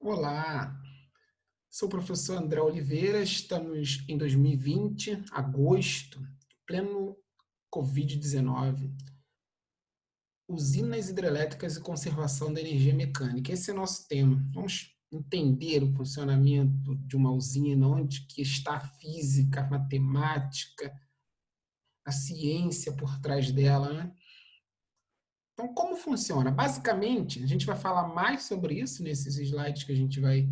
Olá, sou o professor André Oliveira, estamos em 2020, agosto, pleno Covid-19, usinas hidrelétricas e conservação da energia mecânica. Esse é o nosso tema. Vamos entender o funcionamento de uma usina, onde que está a física, a matemática, a ciência por trás dela, né? Então, como funciona? Basicamente, a gente vai falar mais sobre isso nesses slides que a gente vai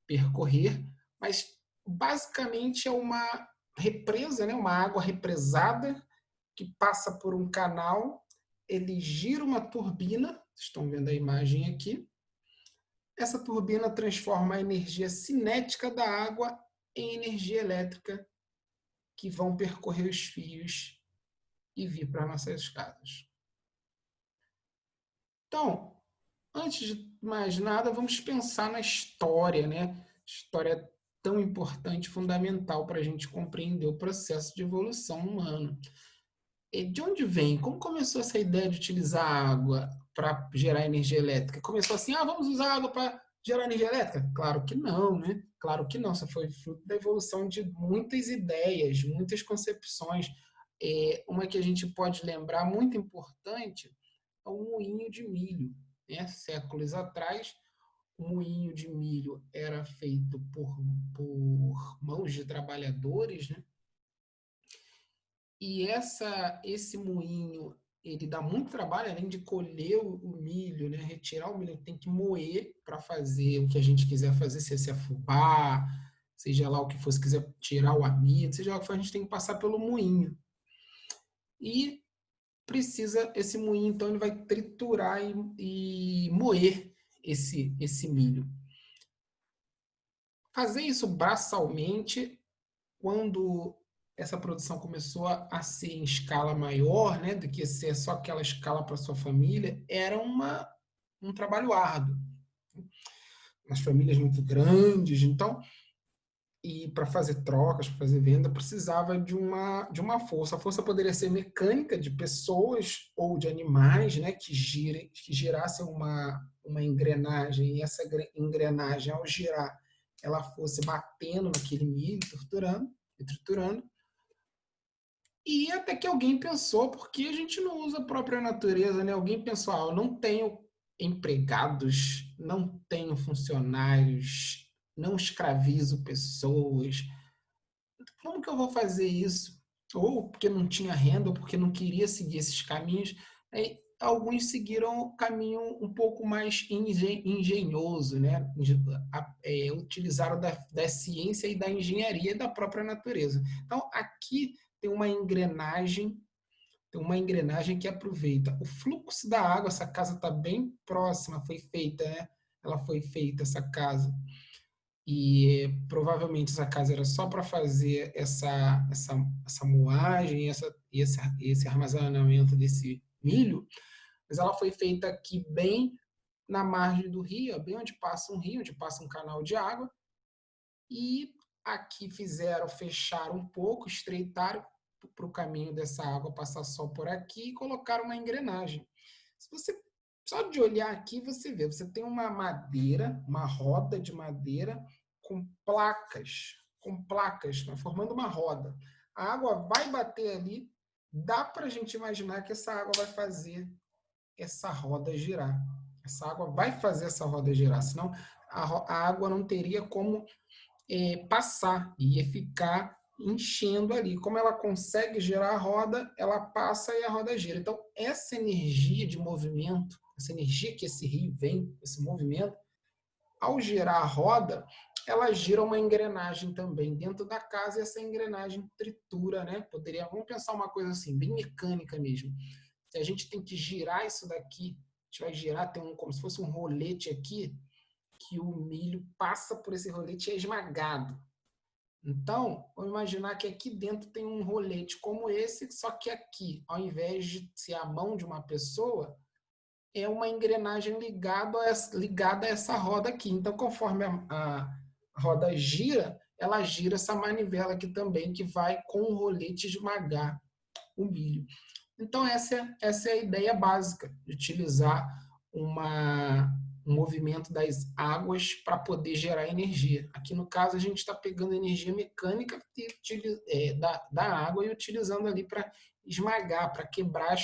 percorrer, mas basicamente é uma represa, né? Uma água represada que passa por um canal, ele gira uma turbina, estão vendo a imagem aqui. Essa turbina transforma a energia cinética da água em energia elétrica que vão percorrer os fios e vir para nossas casas. Então, antes de mais nada, vamos pensar na história, né? História tão importante, fundamental para a gente compreender o processo de evolução humano. E de onde vem? Como começou essa ideia de utilizar água para gerar energia elétrica? Começou assim, vamos usar água para gerar energia elétrica? Claro que não, né? Claro que não. Isso foi fruto da evolução de muitas ideias, muitas concepções. Uma que a gente pode lembrar, muito importante, é o moinho de milho, né? Séculos atrás, o moinho de milho era feito por mãos de trabalhadores, né? E esse moinho, ele dá muito trabalho, além de colher o milho, né? Retirar o milho, tem que moer para fazer o que a gente quiser fazer, se é fubá, seja lá o que for, se quiser tirar o amido, seja lá o que for, a gente tem que passar pelo moinho. E esse moinho, então, ele vai triturar e moer esse milho. Fazer isso braçalmente, quando essa produção começou a ser em escala maior, né, do que ser só aquela escala para sua família, era um trabalho árduo. As famílias muito grandes, então, e para fazer trocas, para fazer venda, precisava de uma força. A força poderia ser mecânica, de pessoas ou de animais, né, que girassem uma engrenagem, e essa engrenagem, ao girar, ela fosse batendo naquele milho, torturando e triturando. E até que alguém pensou, porque a gente não usa a própria natureza, né? Alguém pensou, eu não tenho empregados, não tenho funcionários, não escravizo pessoas. Como que eu vou fazer isso? Ou porque não tinha renda, ou porque não queria seguir esses caminhos. Aí, alguns seguiram o caminho um pouco mais engenhoso, né? Utilizaram da ciência e da engenharia da própria natureza. Então, aqui tem uma engrenagem que aproveita o fluxo da água. Essa casa está bem próxima, foi feita, né? Ela foi feita, essa casa, e provavelmente essa casa era só para fazer essa moagem, esse armazenamento desse milho, mas ela foi feita aqui bem na margem do rio, bem onde passa um rio, onde passa um canal de água, e aqui fechar um pouco, estreitaram para o caminho dessa água passar só por aqui e colocaram uma engrenagem. Se você só de olhar aqui, você tem uma madeira, uma roda de madeira com placas, né, formando uma roda. A água vai bater ali, dá para a gente imaginar que essa água vai fazer essa roda girar. Essa água vai fazer essa roda girar, senão a água não teria como passar, ia ficar enchendo ali. Como ela consegue girar a roda, ela passa e a roda gira. Então, essa energia de movimento, essa energia que esse rio vem, esse movimento, ao girar a roda, ela gira uma engrenagem também dentro da casa, e essa engrenagem tritura, né? Vamos pensar uma coisa assim, bem mecânica mesmo. Se a gente tem que girar isso daqui, a gente vai girar, como se fosse um rolete aqui, que o milho passa por esse rolete e é esmagado. Então, vamos imaginar que aqui dentro tem um rolete como esse, só que aqui, ao invés de ser a mão de uma pessoa, é uma engrenagem ligada a essa roda aqui. Então, conforme a roda gira, ela gira essa manivela aqui também, que vai com o rolete esmagar o milho. Então, essa é a ideia básica, de utilizar o movimento das águas para poder gerar energia. Aqui no caso a gente está pegando energia mecânica da água e utilizando ali para esmagar, para quebrar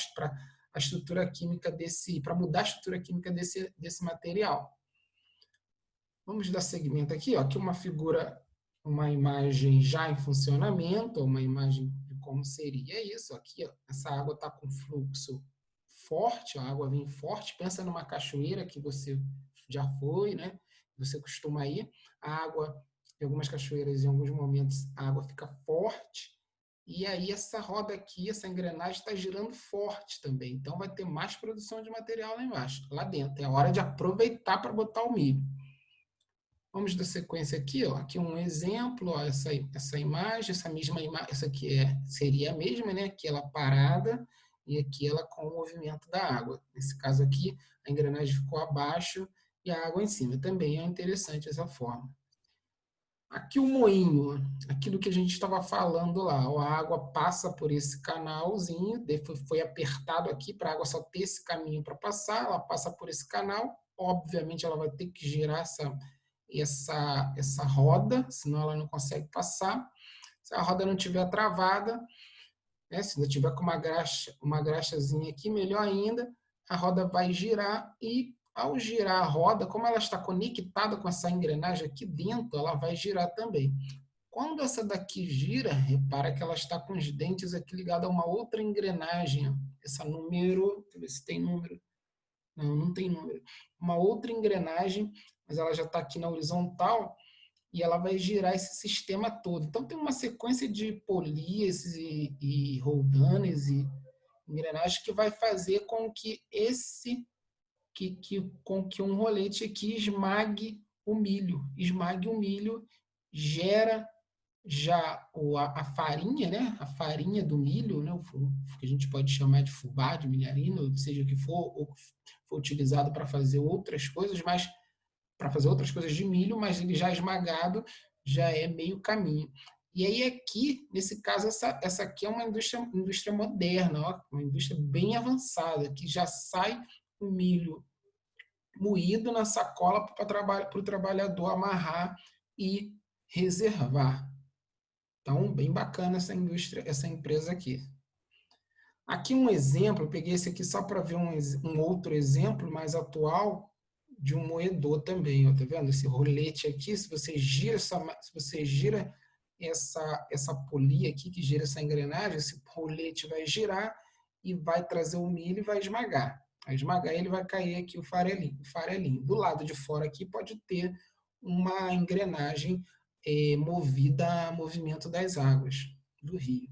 a estrutura química para mudar a estrutura química desse material. Vamos dar seguimento aqui, ó. Aqui uma figura, uma imagem já em funcionamento, uma imagem de como seria isso. Aqui, ó, essa água está com fluxo forte, a água vem forte. Pensa numa cachoeira que você já foi, né? Você costuma ir. A água, em algumas cachoeiras, em alguns momentos, a água fica forte. E aí essa roda aqui, essa engrenagem está girando forte também. Então vai ter mais produção de material lá embaixo, lá dentro. É a hora de aproveitar para botar o milho. Vamos dar sequência aqui, ó. Aqui um exemplo, ó, essa imagem, essa mesma imagem, essa aqui seria a mesma, né? Aqui ela parada e aqui ela com o movimento da água. Nesse caso aqui, a engrenagem ficou abaixo e a água em cima. Também é interessante essa forma. Aqui o moinho, aquilo que a gente estava falando lá, ó, a água passa por esse canalzinho, foi apertado aqui para a água só ter esse caminho para passar, ela passa por esse canal, obviamente ela vai ter que girar essa roda, senão ela não consegue passar. Se a roda não estiver travada, né, se não tiver com uma graxazinha aqui, melhor ainda, a roda vai girar e, ao girar a roda, como ela está conectada com essa engrenagem aqui dentro, ela vai girar também. Quando essa daqui gira, repara que ela está com os dentes aqui ligados a uma outra engrenagem. Essa número, deixa eu ver se tem número. Não, não tem número. Uma outra engrenagem, mas ela já está aqui na horizontal e ela vai girar esse sistema todo. Então tem uma sequência de polias e roldanes e engrenagens que vai fazer com que com que um rolete aqui esmague o milho, gera já a farinha, né? A farinha do milho, né? O que a gente pode chamar de fubá, de milharina, ou seja o que for, ou for utilizado para fazer outras coisas, mas para fazer outras coisas de milho, mas ele já esmagado já é meio caminho. E aí aqui, nesse caso, essa aqui é uma indústria moderna, ó, uma indústria bem avançada, que já sai o milho moído na sacola para o trabalhador amarrar e reservar. Então, bem bacana essa empresa aqui. Aqui um exemplo, eu peguei esse aqui só para ver um outro exemplo mais atual de um moedor também, ó, tá vendo? Esse rolete aqui, se você gira essa polia aqui, que gira essa engrenagem, esse rolete vai girar e vai trazer o milho e vai esmagar. Vai esmagar, ele vai cair aqui o farelinho. Do lado de fora aqui pode ter uma engrenagem movida a movimento das águas do rio.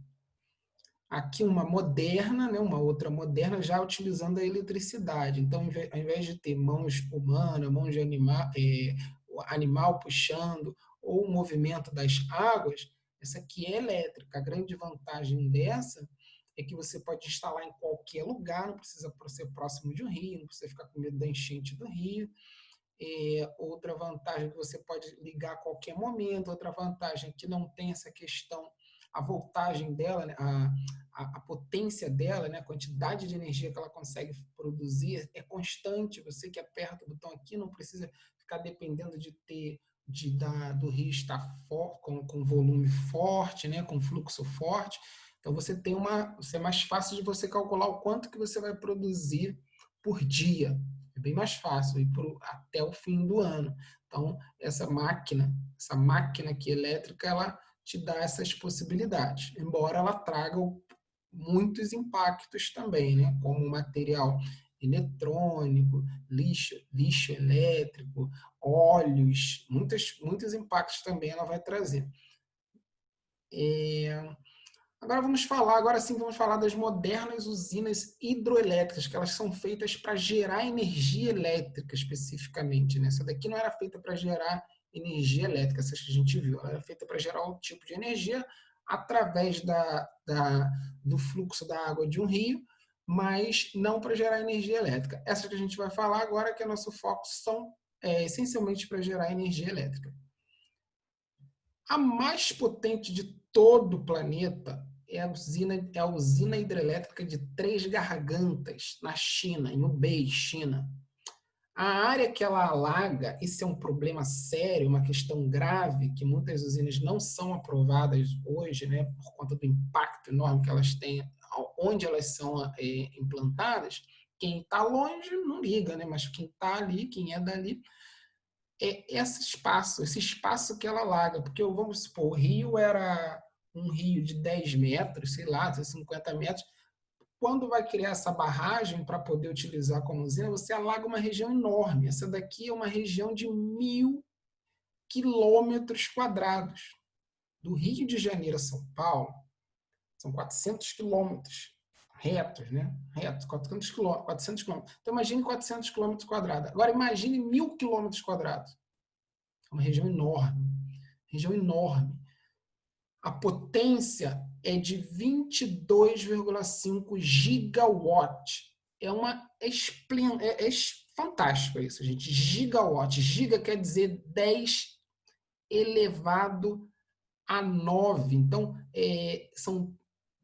Aqui uma moderna, né, uma outra moderna, já utilizando a eletricidade. Então, ao invés de ter mãos humanas, mãos de animal puxando, ou o movimento das águas, essa aqui é elétrica. A grande vantagem dessa é que você pode instalar em qualquer lugar, não precisa ser próximo de um rio, não precisa ficar com medo da enchente do rio. Outra vantagem é que você pode ligar a qualquer momento, outra vantagem é que não tem essa questão, a voltagem dela, né, a potência dela, né, a quantidade de energia que ela consegue produzir é constante, você que aperta o botão aqui não precisa ficar dependendo do rio estar com volume forte, né, com fluxo forte, então é mais fácil de você calcular o quanto que você vai produzir por dia, é bem mais fácil, até o fim do ano. Então, essa máquina aqui elétrica, ela te dá essas possibilidades, embora ela traga muitos impactos também, né? Como material eletrônico, lixo elétrico, óleos, muitos impactos também ela vai trazer. Agora sim vamos falar das modernas usinas hidroelétricas, que elas são feitas para gerar energia elétrica especificamente, né? Essa daqui não era feita para gerar energia elétrica, essa que a gente viu, ela era feita para gerar um tipo de energia através do fluxo da água de um rio, mas não para gerar energia elétrica. Essa que a gente vai falar agora, que é nosso foco, são essencialmente para gerar energia elétrica. A mais potente de todo o planeta é a usina hidrelétrica de Três Gargantas, na China, em Hubei, China. A área que ela alaga, esse é um problema sério, uma questão grave, que muitas usinas não são aprovadas hoje, né, por conta do impacto enorme que elas têm, onde elas são implantadas. Quem está longe não liga, né, mas quem está ali, quem é dali, é esse espaço que ela alaga, porque vamos supor, o rio era um rio de 10 metros, sei lá, de 50 metros, quando vai criar essa barragem para poder utilizar como usina, você alaga uma região enorme. Essa daqui é uma região de 1.000 quilômetros quadrados. Do Rio de Janeiro a São Paulo, são 400 quilômetros retos, né? Retos, 400 quilômetros. Então, imagine 400 quilômetros quadrados. Agora, imagine 1.000 quilômetros quadrados. É uma região enorme. Região enorme. A potência é de 22,5 gigawatt. É fantástico isso, gente. Gigawatt. Giga quer dizer 10 elevado a 9. Então, são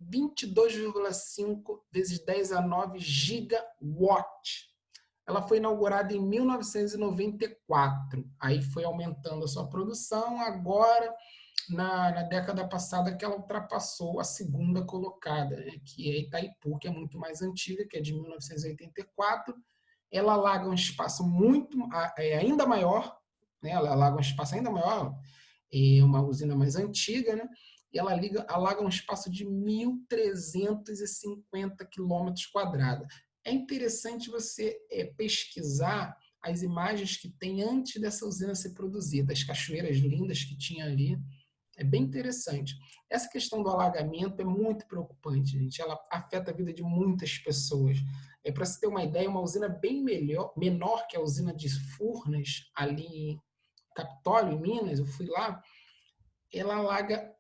22,5 vezes 10 a 9 gigawatt. Ela foi inaugurada em 1994. Aí foi aumentando a sua produção. Agora, na década passada, que ela ultrapassou a segunda colocada, né, que é Itaipu, que é muito mais antiga, que é de 1984. Ela alaga um espaço ainda maior, né, ela alaga um espaço ainda maior, é uma usina mais antiga, né, e ela alaga um espaço de 1.350 quilômetros quadrados. É interessante você pesquisar as imagens que tem antes dessa usina ser produzida, as cachoeiras lindas que tinha ali. É bem interessante. Essa questão do alagamento é muito preocupante, gente. Ela afeta a vida de muitas pessoas. Para você ter uma ideia, uma usina bem menor que a usina de Furnas, ali em Capitólio, em Minas, eu fui lá, ela alaga,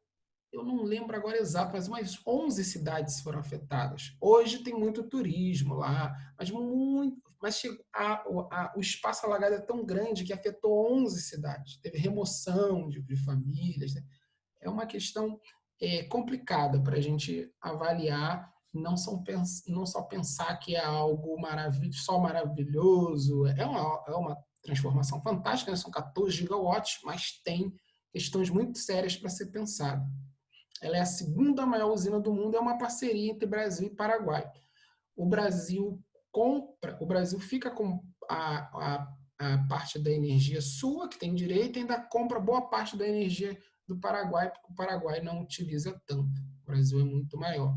eu não lembro agora exato, mas umas 11 cidades foram afetadas. Hoje tem muito turismo lá, mas o espaço alagado é tão grande que afetou 11 cidades. Teve remoção de famílias, né? É uma questão complicada para a gente avaliar, não só pensar que é algo só maravilhoso, é uma transformação fantástica, né? São 14 gigawatts, mas tem questões muito sérias para ser pensado. Ela é a segunda maior usina do mundo, é uma parceria entre Brasil e Paraguai. O Brasil fica com a parte da energia sua, que tem direito, e ainda compra boa parte da energia do Paraguai, porque o Paraguai não utiliza tanto. O Brasil é muito maior.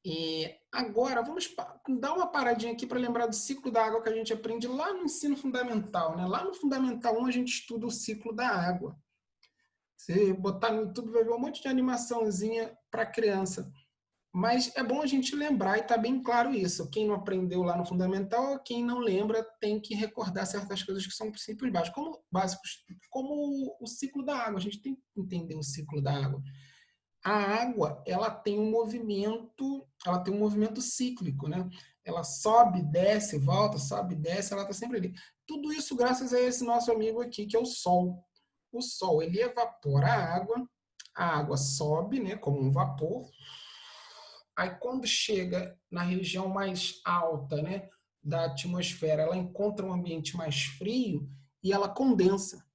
E agora, vamos dar uma paradinha aqui para lembrar do ciclo da água que a gente aprende lá no ensino fundamental, né? Lá no Fundamental 1 a gente estuda o ciclo da água. Você botar no YouTube vai ver um monte de animaçãozinha para criança. Mas é bom a gente lembrar, e está bem claro isso. Quem não aprendeu lá no Fundamental, quem não lembra, tem que recordar certas coisas que são princípios básicos, como o ciclo da água. A gente tem que entender o ciclo da água. A água, ela tem um movimento cíclico, né? Ela sobe, desce, volta, sobe, desce, ela está sempre ali. Tudo isso graças a esse nosso amigo aqui, que é o Sol. O Sol, ele evapora a água sobe, né, como um vapor. Aí quando chega na região mais alta, né, da atmosfera, ela encontra um ambiente mais frio e ela condensa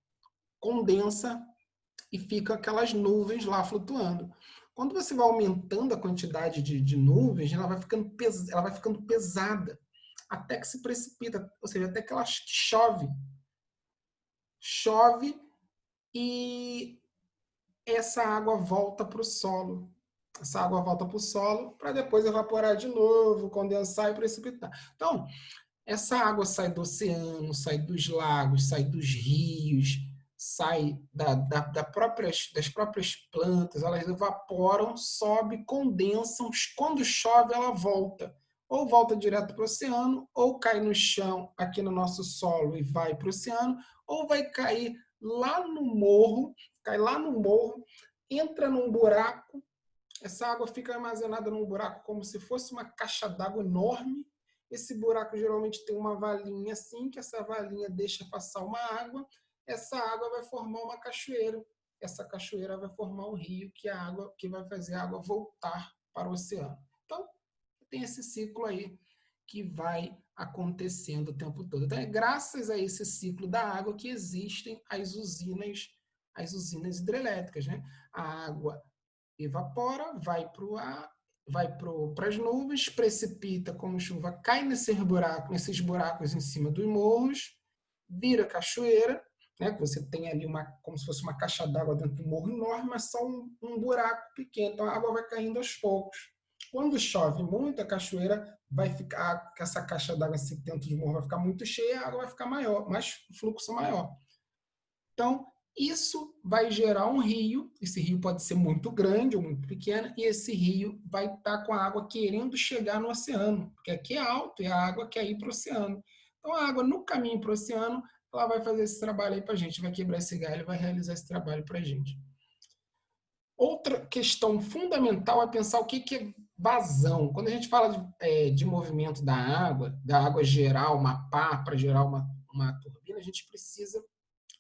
e fica aquelas nuvens lá flutuando. Quando você vai aumentando a quantidade de nuvens, ela vai ficando pesada, até que se precipita, ou seja, até que ela chove. Chove e essa água volta para o solo. Essa água volta para o solo para depois evaporar de novo, condensar e precipitar. Então, essa água sai do oceano, sai dos lagos, sai dos rios, sai das próprias plantas, elas evaporam, sobe, condensam, quando chove ela volta. Ou volta direto para o oceano, ou cai no chão, aqui no nosso solo e vai para o oceano, ou vai cair lá no morro, entra num buraco, essa água fica armazenada num buraco como se fosse uma caixa d'água enorme. Esse buraco geralmente tem uma valinha assim, que essa valinha deixa passar uma água. Essa água vai formar uma cachoeira. Essa cachoeira vai formar um rio, que vai fazer a água voltar para o oceano. Então, tem esse ciclo aí, que vai acontecendo o tempo todo. Então, é graças a esse ciclo da água que existem as usinas hidrelétricas, né? A água evapora, vai para o ar, vai para as nuvens, precipita como chuva, cai nesses buracos em cima dos morros, vira cachoeira, né? Que você tem ali como se fosse uma caixa d'água dentro do morro enorme, mas só um buraco pequeno. Então a água vai caindo aos poucos. Quando chove muito, a cachoeira vai ficar, essa caixa d'água dentro do morro vai ficar muito cheia, a água vai ficar maior, mais fluxo maior. Então, isso vai gerar um rio, esse rio pode ser muito grande ou muito pequeno, e esse rio vai estar com a água querendo chegar no oceano, porque aqui é alto e a água quer ir para o oceano. Então, a água no caminho para o oceano, ela vai fazer esse trabalho aí para a gente, vai quebrar esse galho e vai realizar esse trabalho para a gente. Outra questão fundamental é pensar o que é vazão. Quando a gente fala de movimento da água gerar uma pá para gerar uma turbina, a gente precisa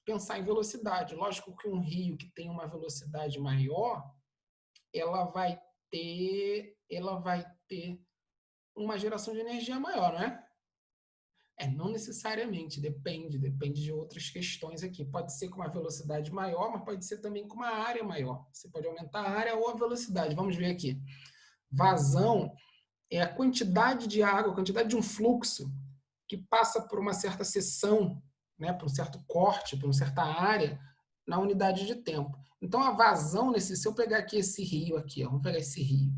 pensar em velocidade. Lógico que um rio que tem uma velocidade maior, ela vai ter uma geração de energia maior, não é? Não necessariamente, depende de outras questões aqui. Pode ser com uma velocidade maior, mas pode ser também com uma área maior. Você pode aumentar a área ou a velocidade. Vamos ver aqui. Vazão é a quantidade de água, a quantidade de um fluxo que passa por uma certa seção, né, por um certo corte, por uma certa área, na unidade de tempo. Então, a vazão, se eu pegar aqui esse rio, aqui, ó, vamos pegar esse rio,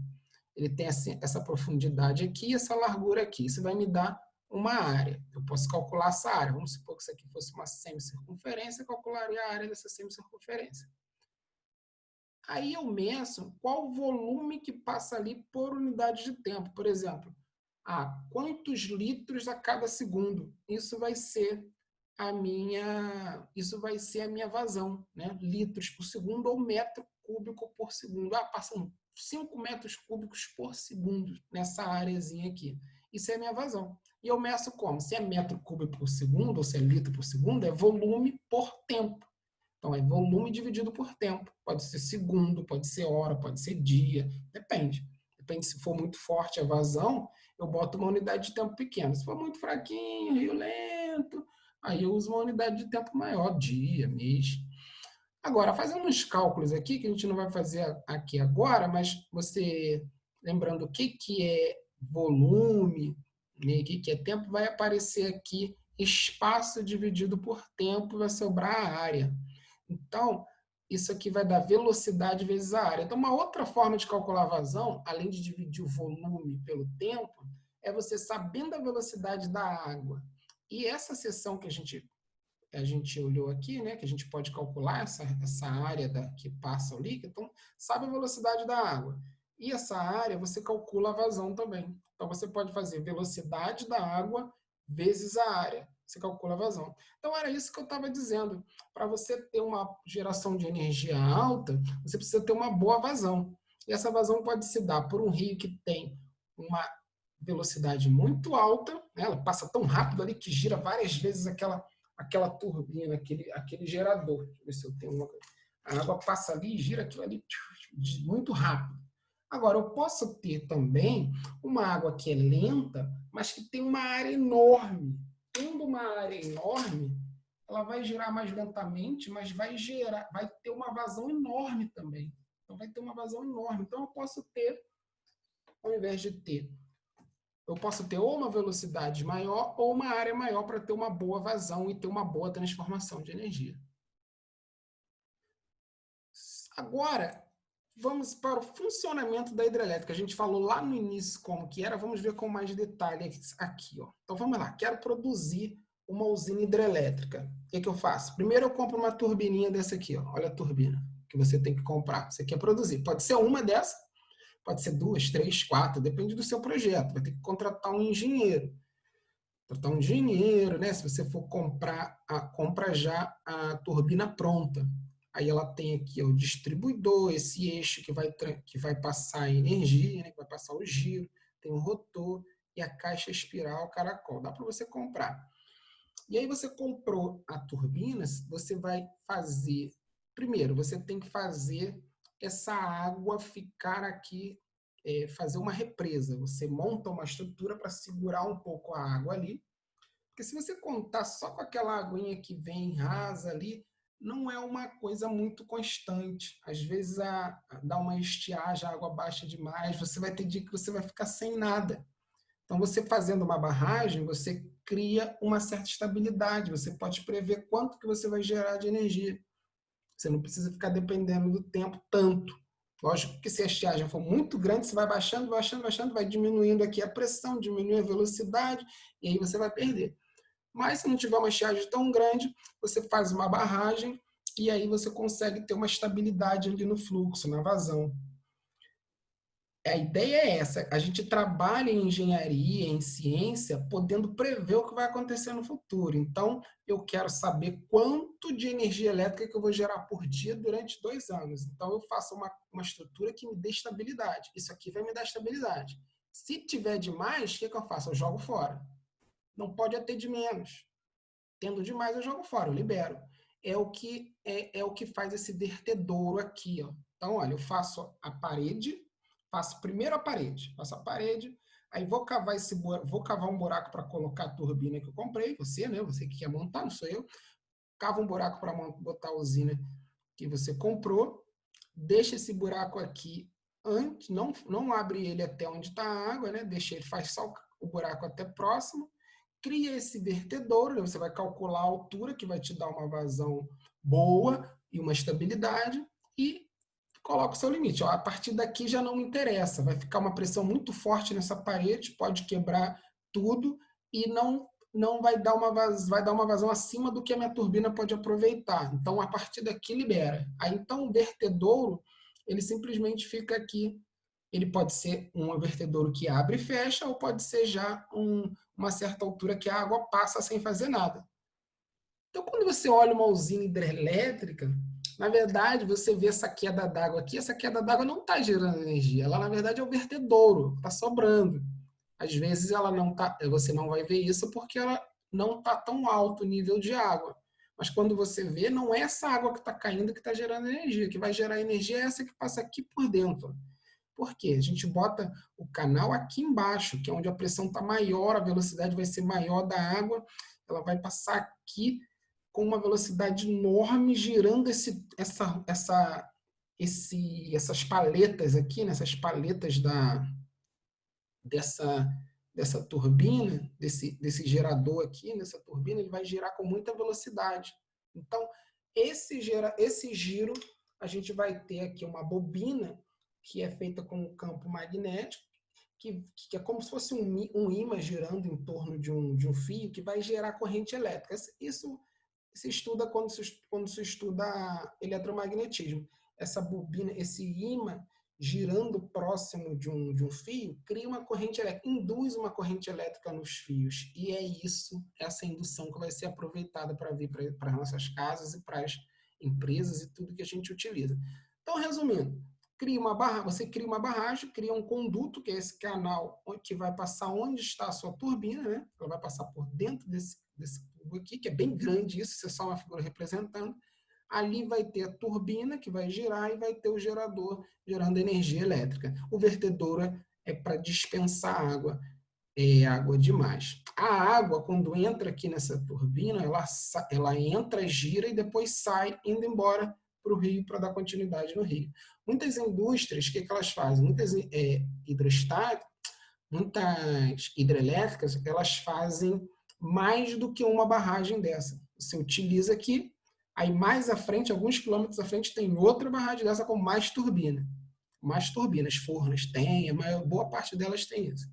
ele tem essa profundidade aqui, essa largura aqui, isso vai me dar uma área. Eu posso calcular essa área. Vamos supor que isso aqui fosse uma semicircunferência, eu calcularia a área dessa semicircunferência. Aí eu meço qual o volume que passa ali por unidade de tempo. Por exemplo, quantos litros a cada segundo? Isso vai ser a minha vazão, né? Litros por segundo ou metro cúbico por segundo. Passam 5 metros cúbicos por segundo nessa áreazinha aqui. Isso é a minha vazão. E eu meço como? Se é metro cúbico por segundo ou se é litro por segundo, é volume por tempo. Então, é volume dividido por tempo. Pode ser segundo, pode ser hora, pode ser dia. Depende. Depende se for muito forte a vazão, eu boto uma unidade de tempo pequena. Se for muito fraquinho, rio lento, aí eu uso uma unidade de tempo maior, dia, mês. Agora, fazendo uns cálculos aqui, que a gente não vai fazer aqui agora, mas você, lembrando o que é volume, né, o que é tempo, vai aparecer aqui espaço dividido por tempo, vai sobrar a área. Então, isso aqui vai dar velocidade vezes a área. Então, uma outra forma de calcular a vazão, além de dividir o volume pelo tempo, é você sabendo a velocidade da água. E essa seção que a gente olhou aqui, né, que a gente pode calcular essa área que passa o líquido, então, sabe a velocidade da água. E essa área, você calcula a vazão também. Então, você pode fazer velocidade da água vezes a área. Você calcula a vazão. Então, era isso que eu estava dizendo. Para você ter uma geração de energia alta, você precisa ter uma boa vazão. E essa vazão pode se dar por um rio que tem uma velocidade muito alta, né? Ela passa tão rápido ali que gira várias vezes aquela turbina, aquele gerador. Deixa eu ver se eu tenho uma coisa. A água passa ali e gira aquilo ali muito rápido. Agora, eu posso ter também uma água que é lenta, mas que tem uma área enorme. Tendo uma área enorme, ela vai girar mais lentamente, mas vai ter uma vazão enorme também. Então, vai ter uma vazão enorme. Então, eu posso ter, ao invés de ter, eu posso ter ou uma velocidade maior ou uma área maior para ter uma boa vazão e ter uma boa transformação de energia. Agora, vamos para o funcionamento da hidrelétrica. A gente falou lá no início como que era, vamos ver com mais detalhe aqui. Ó. Então vamos lá, quero produzir uma usina hidrelétrica. O que eu faço? Primeiro eu compro uma turbininha dessa aqui. Ó. Olha a turbina que você tem que comprar. Você quer produzir. Pode ser uma dessa, pode ser 2, 3, 4, depende do seu projeto. Vai ter que contratar um engenheiro. Né? Se você for compra já a turbina pronta. Aí ela tem aqui o distribuidor, esse eixo que vai passar a energia, né? Que vai passar o giro, tem o rotor e a caixa espiral caracol. Dá para você comprar. E aí você comprou a turbina, você vai fazer... Primeiro, você tem que fazer essa água ficar aqui fazer uma represa. Você monta uma estrutura para segurar um pouco a água ali, porque se você contar só com aquela aguinha que vem rasa ali, não é uma coisa muito constante. Às vezes dá uma estiagem, a água baixa demais, você vai ter dia que você vai ficar sem nada. Então, você fazendo uma barragem, você cria uma certa estabilidade, você pode prever quanto que você vai gerar de energia. Você não precisa ficar dependendo do tempo tanto. Lógico que se a estiagem for muito grande, você vai baixando, baixando, baixando, vai diminuindo aqui a pressão, diminui a velocidade, e aí você vai perder. Mas se não tiver uma estiagem tão grande, você faz uma barragem e aí você consegue ter uma estabilidade ali no fluxo, na vazão. A ideia é essa, a gente trabalha em engenharia, em ciência, podendo prever o que vai acontecer no futuro. Então, eu quero saber quanto de energia elétrica que eu vou gerar por dia durante 2 anos. Então, eu faço uma estrutura que me dê estabilidade. Isso aqui vai me dar estabilidade. Se tiver demais, o que eu faço? Eu jogo fora. Não pode ter de menos. Tendo demais, eu jogo fora, eu libero. É o que faz esse vertedouro aqui. Ó. Então, olha, eu faço a parede, faço primeiro a parede, faço a parede, aí vou cavar um buraco para colocar a turbina que eu comprei, você, né? Você que quer montar, não sou eu. Cava um buraco para botar a usina que você comprou, deixa esse buraco aqui antes, não abre ele até onde está a água, né? Deixa ele, faz só o buraco até próximo, cria esse vertedouro, né? Você vai calcular a altura que vai te dar uma vazão boa e uma estabilidade e coloca o seu limite. Ó, a partir daqui já não me interessa, vai ficar uma pressão muito forte nessa parede, pode quebrar tudo e não vai dar uma vazão acima do que a minha turbina pode aproveitar. Então, a partir daqui, libera. Aí, então, o vertedouro, ele simplesmente fica aqui. Ele pode ser um vertedouro que abre e fecha, ou pode ser já uma certa altura que a água passa sem fazer nada. Então, quando você olha uma usina hidrelétrica, na verdade, você vê essa queda d'água aqui, essa queda d'água não está gerando energia, ela, na verdade, é o vertedouro, está sobrando. Às vezes ela não tá, você não vai ver isso porque ela não está tão alto o nível de água. Mas quando você vê, não é essa água que está caindo que está gerando energia. Que vai gerar energia é essa que passa aqui por dentro. Por quê? A gente bota o canal aqui embaixo, que é onde a pressão está maior, a velocidade vai ser maior da água, ela vai passar aqui com uma velocidade enorme, girando essas paletas aqui, nessas paletas dessa, dessa turbina, desse gerador aqui, nessa turbina, ele vai girar com muita velocidade. Então, esse giro, a gente vai ter aqui uma bobina que é feita com um campo magnético, que é como se fosse um ímã girando em torno de um fio que vai gerar corrente elétrica. Isso se estuda quando se estuda eletromagnetismo. Essa bobina, esse ímã girando próximo de um fio, cria uma corrente elétrica, induz uma corrente elétrica nos fios. E é isso, essa indução que vai ser aproveitada para vir para as nossas casas e para as empresas e tudo que a gente utiliza. Então, resumindo, você cria uma barragem, cria um conduto, que é esse canal que vai passar onde está a sua turbina, né? Ela vai passar por dentro desse tubo aqui, que é bem grande isso, isso é só uma figura representando. Ali vai ter a turbina que vai girar e vai ter o gerador gerando energia elétrica. O vertedouro é para dispensar água, água demais. A água, quando entra aqui nessa turbina, ela entra, gira e depois sai, indo embora para o rio, para dar continuidade no rio. Muitas indústrias, o que elas fazem? Muitas hidrelétricas, elas fazem mais do que uma barragem dessa. Você utiliza aqui, aí mais à frente, alguns quilômetros à frente, tem outra barragem dessa com mais turbina. Mais turbinas, fornos tem, boa parte delas tem isso.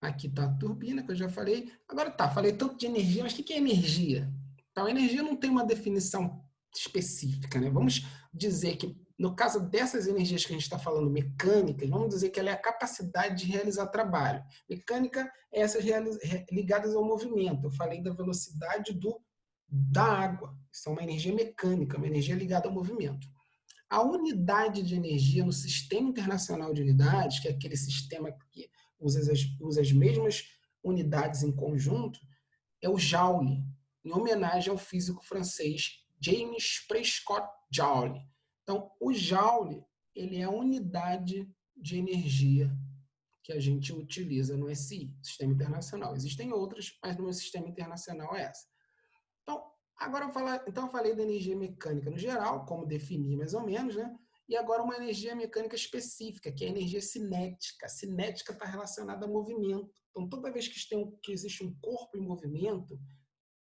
Aqui está a turbina, que eu já falei. Agora tá, falei tanto de energia, mas o que é energia? Então, a energia não tem uma definição específica, né? Vamos dizer que, no caso dessas energias que a gente está falando, mecânicas, vamos dizer que ela é a capacidade de realizar trabalho. Mecânica é essas ligadas ao movimento. Eu falei da velocidade da água. Isso é uma energia mecânica, uma energia ligada ao movimento. A unidade de energia no Sistema Internacional de Unidades, que é aquele sistema que usa as mesmas unidades em conjunto, é o Joule, em homenagem ao físico francês James Prescott Joule. Então, o Joule ele é a unidade de energia que a gente utiliza no SI, Sistema Internacional. Existem outras, mas no meu sistema internacional é essa. Então, agora eu falei da energia mecânica no geral, como definir mais ou menos, né? E agora uma energia mecânica específica, que é a energia cinética. A cinética está relacionada a movimento. Então, toda vez que existe um corpo em movimento,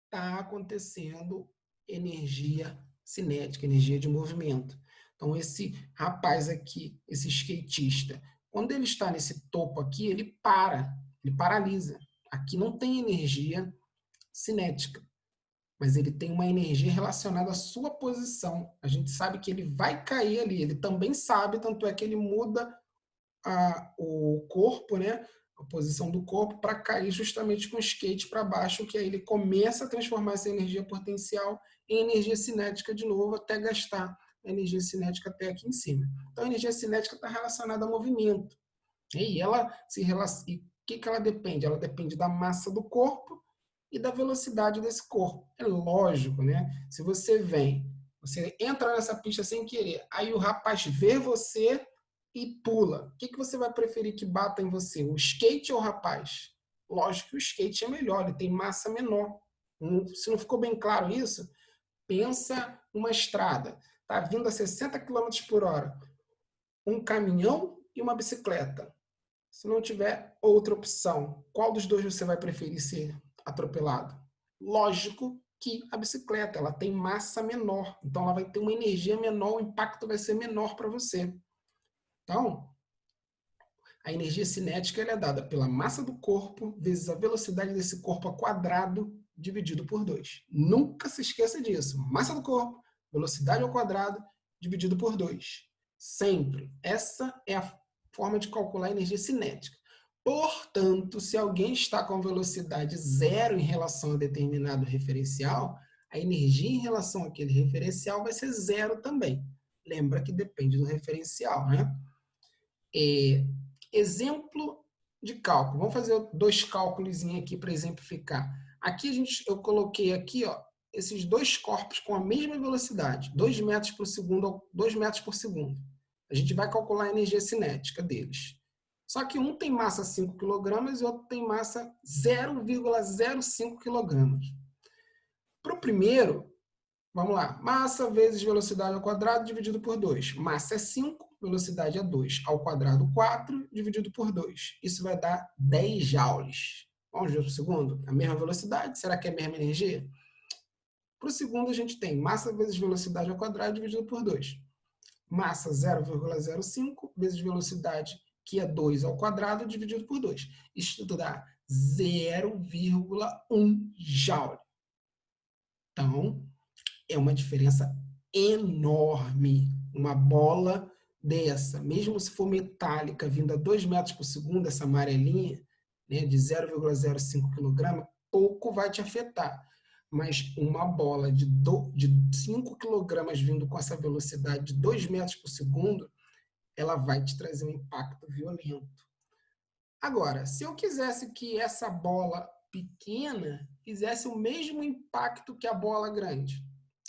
está acontecendo energia cinética, energia de movimento. Então, esse rapaz aqui, esse skatista, quando ele está nesse topo aqui, ele paralisa. Aqui não tem energia cinética, mas ele tem uma energia relacionada à sua posição. A gente sabe que ele vai cair ali, ele também sabe, tanto é que ele muda o corpo, né? A posição do corpo para cair justamente com o skate para baixo, que aí ele começa a transformar essa energia potencial em energia cinética de novo, até gastar a energia cinética até aqui em cima. Então, a energia cinética está relacionada a movimento. E ela e o que ela depende? Ela depende da massa do corpo e da velocidade desse corpo. É lógico, né? Se você entra nessa pista sem querer, aí o rapaz vê você e pula. O que você vai preferir que bata em você? O skate ou o rapaz? Lógico que o skate é melhor, ele tem massa menor. Se não ficou bem claro isso, pensa numa estrada. Está vindo a 60 km por hora. Um caminhão e uma bicicleta. Se não tiver outra opção, qual dos dois você vai preferir ser atropelado? Lógico que a bicicleta, ela tem massa menor, então ela vai ter uma energia menor, o impacto vai ser menor para você. Então, a energia cinética ela é dada pela massa do corpo vezes a velocidade desse corpo ao quadrado dividido por 2. Nunca se esqueça disso. Massa do corpo, velocidade ao quadrado dividido por 2. Sempre. Essa é a forma de calcular a energia cinética. Portanto, se alguém está com velocidade zero em relação a determinado referencial, a energia em relação àquele referencial vai ser zero também. Lembra que depende do referencial, né? Exemplo de cálculo. Vamos fazer 2 cálculos aqui para exemplificar. Aqui eu coloquei aqui, ó, esses 2 corpos com a mesma velocidade, 2 metros por segundo, 2 metros por segundo. A gente vai calcular a energia cinética deles. Só que um tem massa 5 kg e o outro tem massa 0,05 kg. Para o primeiro, vamos lá, massa vezes velocidade ao quadrado dividido por 2. Massa é 5, velocidade é 2. Ao quadrado, 4, dividido por 2. Isso vai dar 10 joules. Vamos ver para o segundo? A mesma velocidade? Será que é a mesma energia? Para o segundo, a gente tem massa vezes velocidade ao quadrado dividido por 2. Massa 0,05 vezes velocidade, que é 2 ao quadrado, dividido por 2. Isso dá 0,1 joule. Então, é uma diferença enorme. Uma bola dessa, mesmo se for metálica, vindo a 2 metros por segundo, essa amarelinha, né, de 0,05 kg, pouco vai te afetar. Mas uma bola de 5 kg vindo com essa velocidade de 2 metros por segundo, ela vai te trazer um impacto violento. Agora, se eu quisesse que essa bola pequena fizesse o mesmo impacto que a bola grande,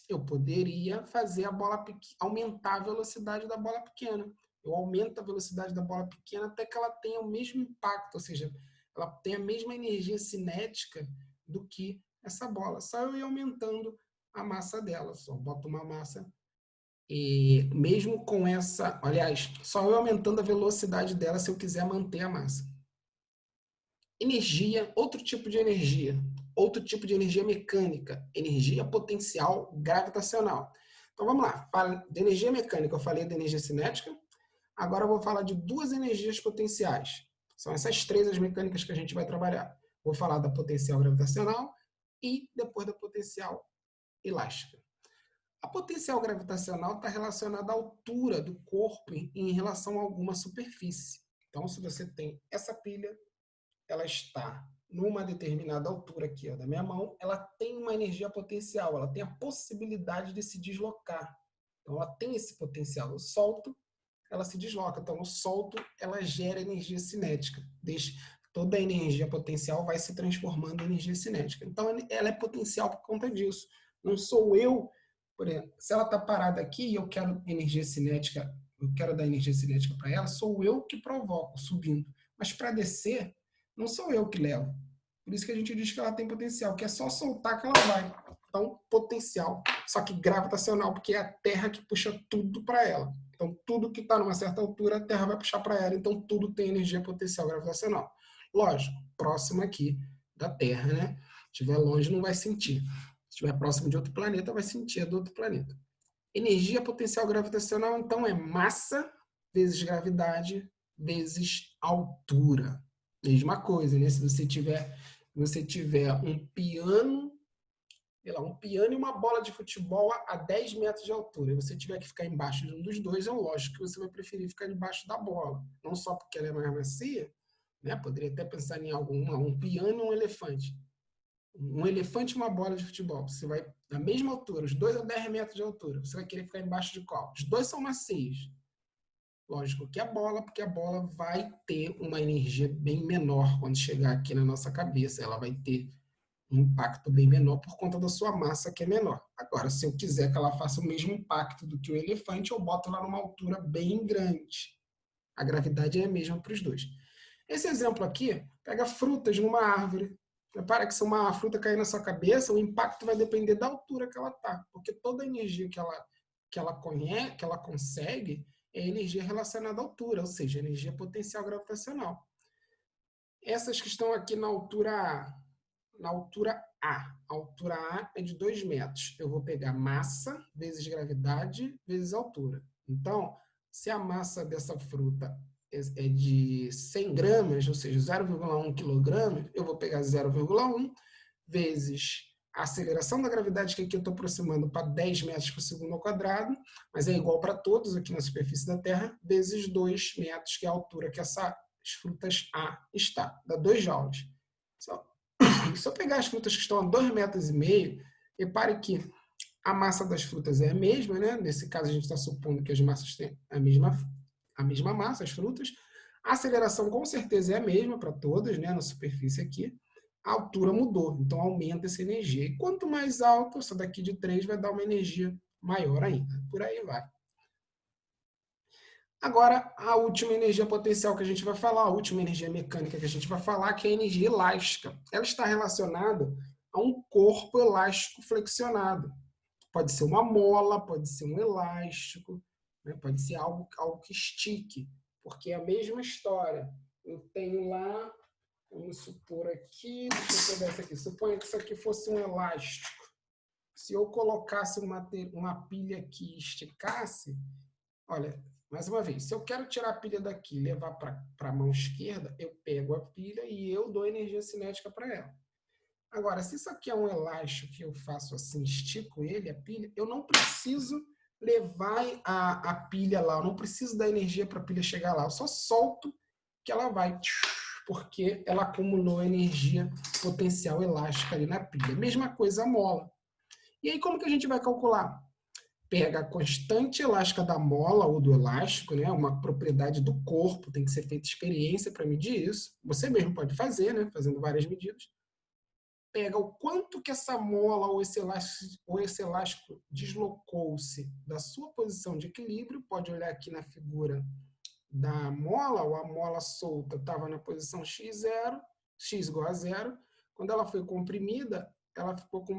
eu poderia fazer a bola aumentar a velocidade da bola pequena. Eu aumento a velocidade da bola pequena até que ela tenha o mesmo impacto, ou seja, ela tenha a mesma energia cinética do que essa bola. Só eu ir aumentando a massa dela. Só boto uma massa e mesmo com essa, aliás, só eu aumentando a velocidade dela se eu quiser manter a massa. Energia, outro tipo de energia mecânica, energia potencial gravitacional. Então vamos lá, de energia mecânica eu falei da energia cinética, agora eu vou falar de 2 energias potenciais. São essas 3 as mecânicas que a gente vai trabalhar. Vou falar da potencial gravitacional e depois da potencial elástica. A potencial gravitacional está relacionada à altura do corpo em relação a alguma superfície. Então, se você tem essa pilha, ela está numa determinada altura aqui, ó, da minha mão, ela tem uma energia potencial, ela tem a possibilidade de se deslocar. Então, ela tem esse potencial. Eu solto, ela se desloca. Então, eu solto, ela gera energia cinética. Toda a energia potencial vai se transformando em energia cinética. Então, ela é potencial por conta disso. Não sou eu, por exemplo, se ela está parada aqui e eu quero energia cinética eu quero dar energia cinética para ela, sou eu que provoco, subindo. Mas para descer, não sou eu que levo. Por isso que a gente diz que ela tem potencial, que é só soltar que ela vai. Então, potencial, só que gravitacional, porque é a Terra que puxa tudo para ela. Então, tudo que está numa certa altura, a Terra vai puxar para ela. Então, tudo tem energia potencial gravitacional. Lógico, próximo aqui da Terra, né? Se estiver longe, não vai sentir. Se estiver próximo de outro planeta, vai sentir a do outro planeta. Energia potencial gravitacional, então, é massa vezes gravidade vezes altura. Mesma coisa, né? Se você tiver um piano, sei lá, um piano e uma bola de futebol a 10 metros de altura, e você tiver que ficar embaixo de um dos dois, é lógico que você vai preferir ficar debaixo da bola. Não só porque ela é mais macia, né? Poderia até pensar em um piano e um elefante. Um elefante e uma bola de futebol. Você vai na mesma altura, os dois a 10 metros de altura. Você vai querer ficar embaixo de qual? Os dois são macios. Lógico que a bola, porque a bola vai ter uma energia bem menor quando chegar aqui na nossa cabeça. Ela vai ter um impacto bem menor por conta da sua massa, que é menor. Agora, se eu quiser que ela faça o mesmo impacto do que o elefante, eu boto ela numa altura bem grande. A gravidade é a mesma para os dois. Esse exemplo aqui pega frutas numa árvore. Repara que se uma fruta cair na sua cabeça, o impacto vai depender da altura que ela está, porque toda a energia que ela consegue é energia relacionada à altura, ou seja, energia potencial gravitacional. Essas que estão aqui na altura A, a altura A é de 2 metros. Eu vou pegar massa vezes gravidade vezes altura. Então, se a massa dessa fruta é de 100 gramas, ou seja, 0,1 quilogramas, eu vou pegar 0,1 vezes a aceleração da gravidade, que aqui eu estou aproximando para 10 metros por segundo ao quadrado, mas é igual para todos aqui na superfície da Terra, vezes 2 metros, que é a altura que essas frutas A está, dá 2 joules. Se eu pegar as frutas que estão a 2,5 metros, repare que a massa das frutas é a mesma, né? Nesse caso, a gente está supondo que as massas têm a mesma massa, as frutas. A aceleração, com certeza, é a mesma para todas, né? Na superfície aqui. A altura mudou, então aumenta essa energia. E quanto mais alto, essa daqui de 3 vai dar uma energia maior ainda. Por aí vai. Agora, a última energia potencial que a gente vai falar, a última energia mecânica que a gente vai falar, que é a energia elástica. Ela está relacionada a um corpo elástico flexionado. Pode ser uma mola, pode ser um elástico, né? Pode ser algo que estique, porque é a mesma história. Eu tenho lá, vamos supor aqui, deixa eu pegar isso aqui, suponha que isso aqui fosse um elástico. Se eu colocasse uma pilha aqui e esticasse, olha, mais uma vez, se eu quero tirar a pilha daqui e levar para a mão esquerda, eu pego a pilha e eu dou energia cinética para ela. Agora, se isso aqui é um elástico que eu faço assim, estico ele, a pilha, eu não preciso levar a pilha lá, eu não preciso da energia para a pilha chegar lá, eu só solto que ela vai, porque ela acumulou energia potencial elástica ali na pilha. Mesma coisa a mola. E aí, como que a gente vai calcular? Pega a constante elástica da mola ou do elástico, né? Uma propriedade do corpo, tem que ser feita experiência para medir isso. Você mesmo pode fazer, né? Fazendo várias medidas. Pega o quanto que essa mola ou esse elástico deslocou-se da sua posição de equilíbrio. Pode olhar aqui na figura da mola, ou a mola solta estava na posição x0, x igual a 0. Quando ela foi comprimida, ela ficou com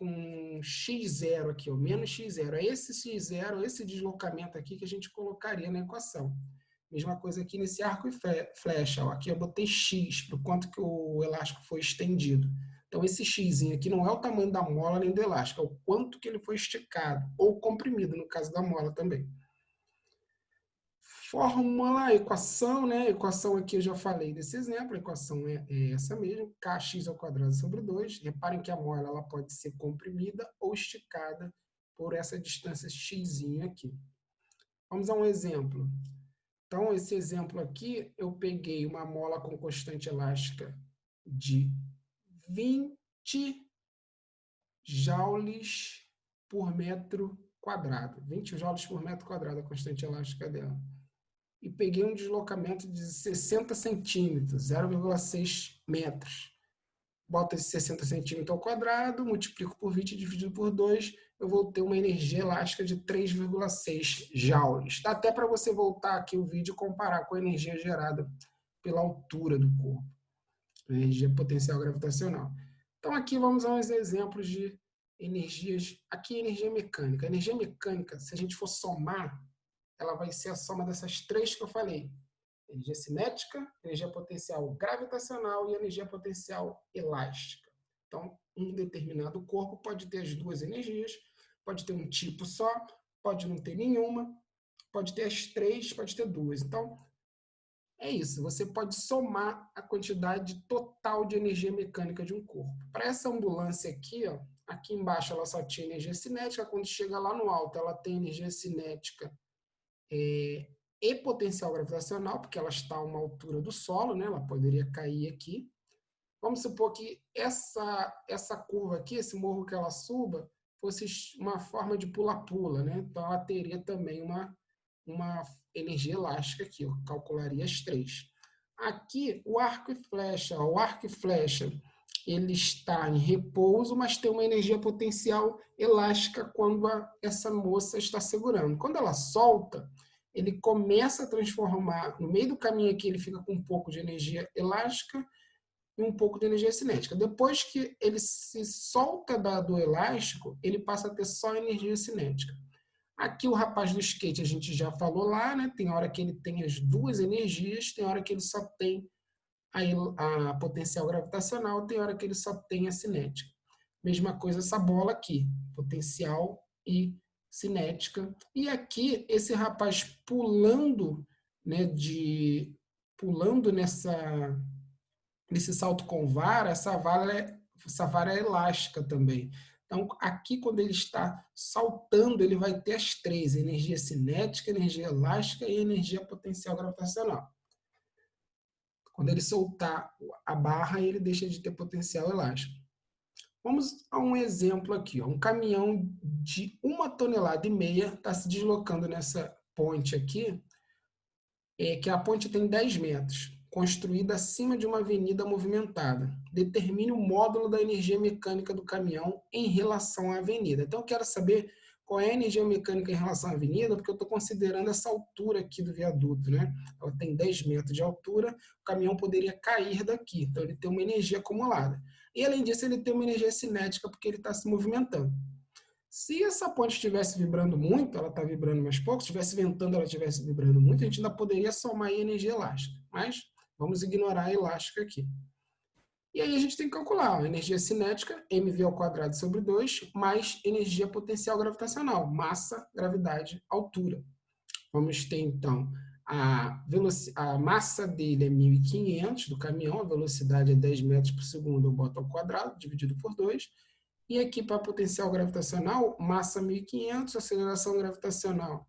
um x0 aqui, ó, menos x0. É esse x0, esse deslocamento aqui que a gente colocaria na equação. Mesma coisa aqui nesse arco e flecha. Ó. Aqui eu botei x, por quanto que o elástico foi estendido. Então, esse x aqui não é o tamanho da mola nem do elástico, é o quanto que ele foi esticado, ou comprimido, no caso da mola também. Fórmula, a equação, né? A equação aqui eu já falei desse exemplo, a equação é essa mesmo, kx ao quadrado sobre 2. Reparem que a mola ela pode ser comprimida ou esticada por essa distância x aqui. Vamos a um exemplo. Então, esse exemplo aqui, eu peguei uma mola com constante elástica de 20 joules por metro quadrado. 20 joules por metro quadrado, a constante elástica dela. E peguei um deslocamento de 60 centímetros, 0,6 metros. boto esse 60 centímetros ao quadrado, multiplico por 20 dividido por 2, eu vou ter uma energia elástica de 3,6 joules. Dá até para você voltar aqui o vídeo e comparar com a energia gerada pela altura do corpo, energia potencial gravitacional. Então, aqui vamos a uns exemplos de energias. Aqui, energia mecânica. A energia mecânica, se a gente for somar, ela vai ser a soma dessas três que eu falei. Energia cinética, energia potencial gravitacional e energia potencial elástica. Então, um determinado corpo pode ter as duas energias, pode ter um tipo só, pode não ter nenhuma, pode ter as três, pode ter duas. Então, é isso. Você pode somar a quantidade total de energia mecânica de um corpo. Para essa ambulância aqui, ó, aqui embaixo ela só tinha energia cinética, quando chega lá no alto ela tem energia cinética e potencial gravitacional, porque ela está a uma altura do solo, né? Ela poderia cair aqui. Vamos supor que essa curva aqui, esse morro que ela suba, fosse uma forma de pula-pula, né? Então ela teria também uma energia elástica aqui, eu calcularia as três. Aqui, o arco e flecha, ele está em repouso, mas tem uma energia potencial elástica quando essa moça está segurando. Quando ela solta, ele começa a transformar, no meio do caminho aqui, ele fica com um pouco de energia elástica e um pouco de energia cinética. Depois que ele se solta do elástico, ele passa a ter só energia cinética. Aqui o rapaz do skate, a gente já falou lá, né? Tem hora que ele tem as duas energias, tem hora que ele só tem a potencial gravitacional, tem hora que ele só tem a cinética. Mesma coisa essa bola aqui, potencial e cinética. E aqui, esse rapaz pulando, né, pulando nesse salto com vara, essa vara é elástica também. Então, aqui, quando ele está saltando, ele vai ter as três: energia cinética, energia elástica e energia potencial gravitacional. Quando ele soltar a barra, ele deixa de ter potencial elástico. Vamos a um exemplo aqui. Ó. Um caminhão de 1,5 toneladas está se deslocando nessa ponte aqui, que a ponte tem 10 metros, construída acima de uma avenida movimentada. Determine o módulo da energia mecânica do caminhão em relação à avenida. Então, eu quero saber qual é a energia mecânica em relação à avenida, porque eu estou considerando essa altura aqui do viaduto, né? Ela tem 10 metros de altura, o caminhão poderia cair daqui, então ele tem uma energia acumulada. E, além disso, ele tem uma energia cinética, porque ele está se movimentando. Se essa ponte estivesse vibrando muito, ela está vibrando mais pouco, se estivesse ventando, ela estivesse vibrando muito, a gente ainda poderia somar aí a energia elástica. Mas vamos ignorar a elástica aqui. E aí a gente tem que calcular a energia cinética, mv² sobre 2, mais energia potencial gravitacional, massa, gravidade, altura. Vamos ter, então, a massa dele é 1.500 do caminhão, a velocidade é 10 metros por segundo, eu boto ao quadrado, dividido por 2. E aqui, para potencial gravitacional, massa 1.500, aceleração gravitacional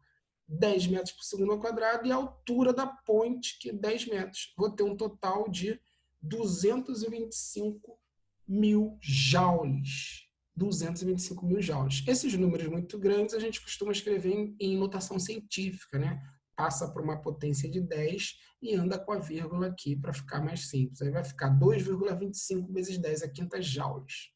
10 metros por segundo ao quadrado e a altura da ponte, que é 10 metros. Vou ter um total de 225 mil joules. 225 mil joules. Esses números muito grandes a gente costuma escrever em notação científica, né? Passa por uma potência de 10 e anda com a vírgula aqui para ficar mais simples. Aí vai ficar 2,25 vezes 10 a quinta joules.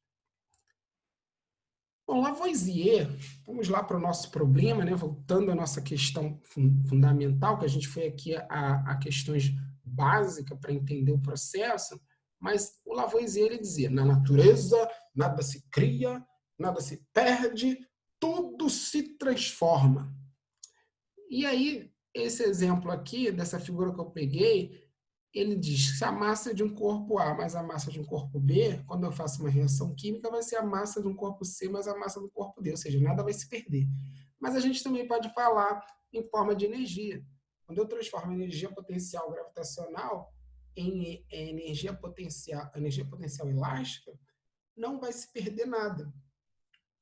Bom, Lavoisier, vamos lá para o nosso problema, né? Voltando à nossa questão fundamental, que a gente foi aqui a questões básicas para entender o processo, mas o Lavoisier ele dizia: na natureza nada se cria, nada se perde, tudo se transforma. E aí, esse exemplo aqui, dessa figura que eu peguei, ele diz que se a massa de um corpo A mais a massa de um corpo B, quando eu faço uma reação química, vai ser a massa de um corpo C mais a massa do corpo D, ou seja, nada vai se perder. Mas a gente também pode falar em forma de energia. Quando eu transformo energia potencial gravitacional em energia potencial elástica, não vai se perder nada.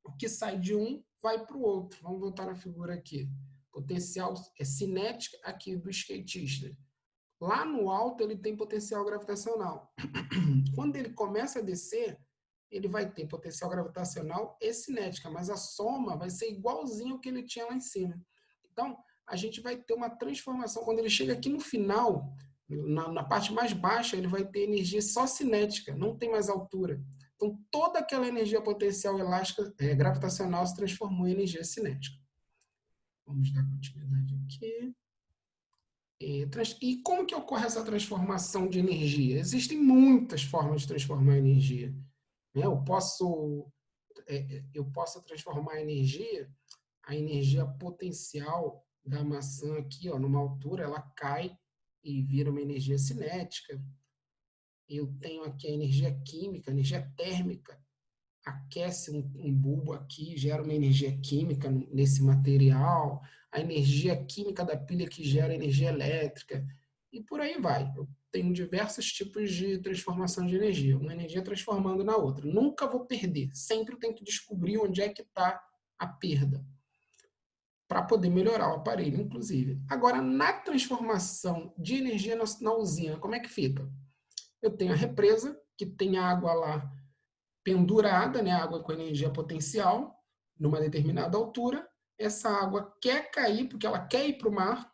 O que sai de um vai para o outro. Vamos voltar na figura aqui. Potencial cinética aqui do skatista. Lá no alto ele tem potencial gravitacional. Quando ele começa a descer, ele vai ter potencial gravitacional e cinética, mas a soma vai ser igualzinho ao que ele tinha lá em cima. Então, a gente vai ter uma transformação. Quando ele chega aqui no final, Na parte mais baixa, ele vai ter energia só cinética, não tem mais altura. Então, toda aquela energia potencial elástica, gravitacional se transformou em energia cinética. Vamos dar continuidade aqui. E como que ocorre essa transformação de energia? Existem muitas formas de transformar energia. Eu posso transformar a energia potencial da maçã aqui, ó, numa altura, ela cai e vira uma energia cinética. Eu tenho aqui a energia química, a energia térmica, aquece um bulbo aqui, gera uma energia química nesse material, a energia química da pilha que gera energia elétrica, e por aí vai. Eu tenho diversos tipos de transformação de energia, uma energia transformando na outra. Nunca vou perder, sempre tenho que descobrir onde é que está a perda, para poder melhorar o aparelho, inclusive. Agora, na transformação de energia na usina, como é que fica? Eu tenho a represa, que tem água lá pendurada, né, água com energia potencial, numa determinada altura. Essa água quer cair, porque ela quer ir para o mar,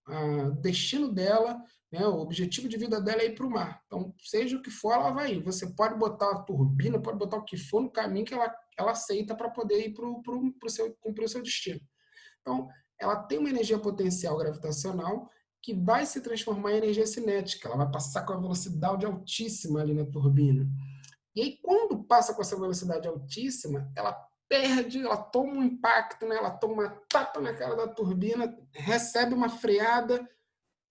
o destino dela, né, o objetivo de vida dela é ir para o mar. Então, seja o que for, ela vai ir. Você pode botar a turbina, pode botar o que for no caminho que ela aceita para poder ir cumprir o seu destino. Então, ela tem uma energia potencial gravitacional que vai se transformar em energia cinética. Ela vai passar com a velocidade altíssima ali na turbina. E aí, quando passa com essa velocidade altíssima, ela perde, ela toma um impacto, né? Ela toma uma tapa na cara da turbina, recebe uma freada,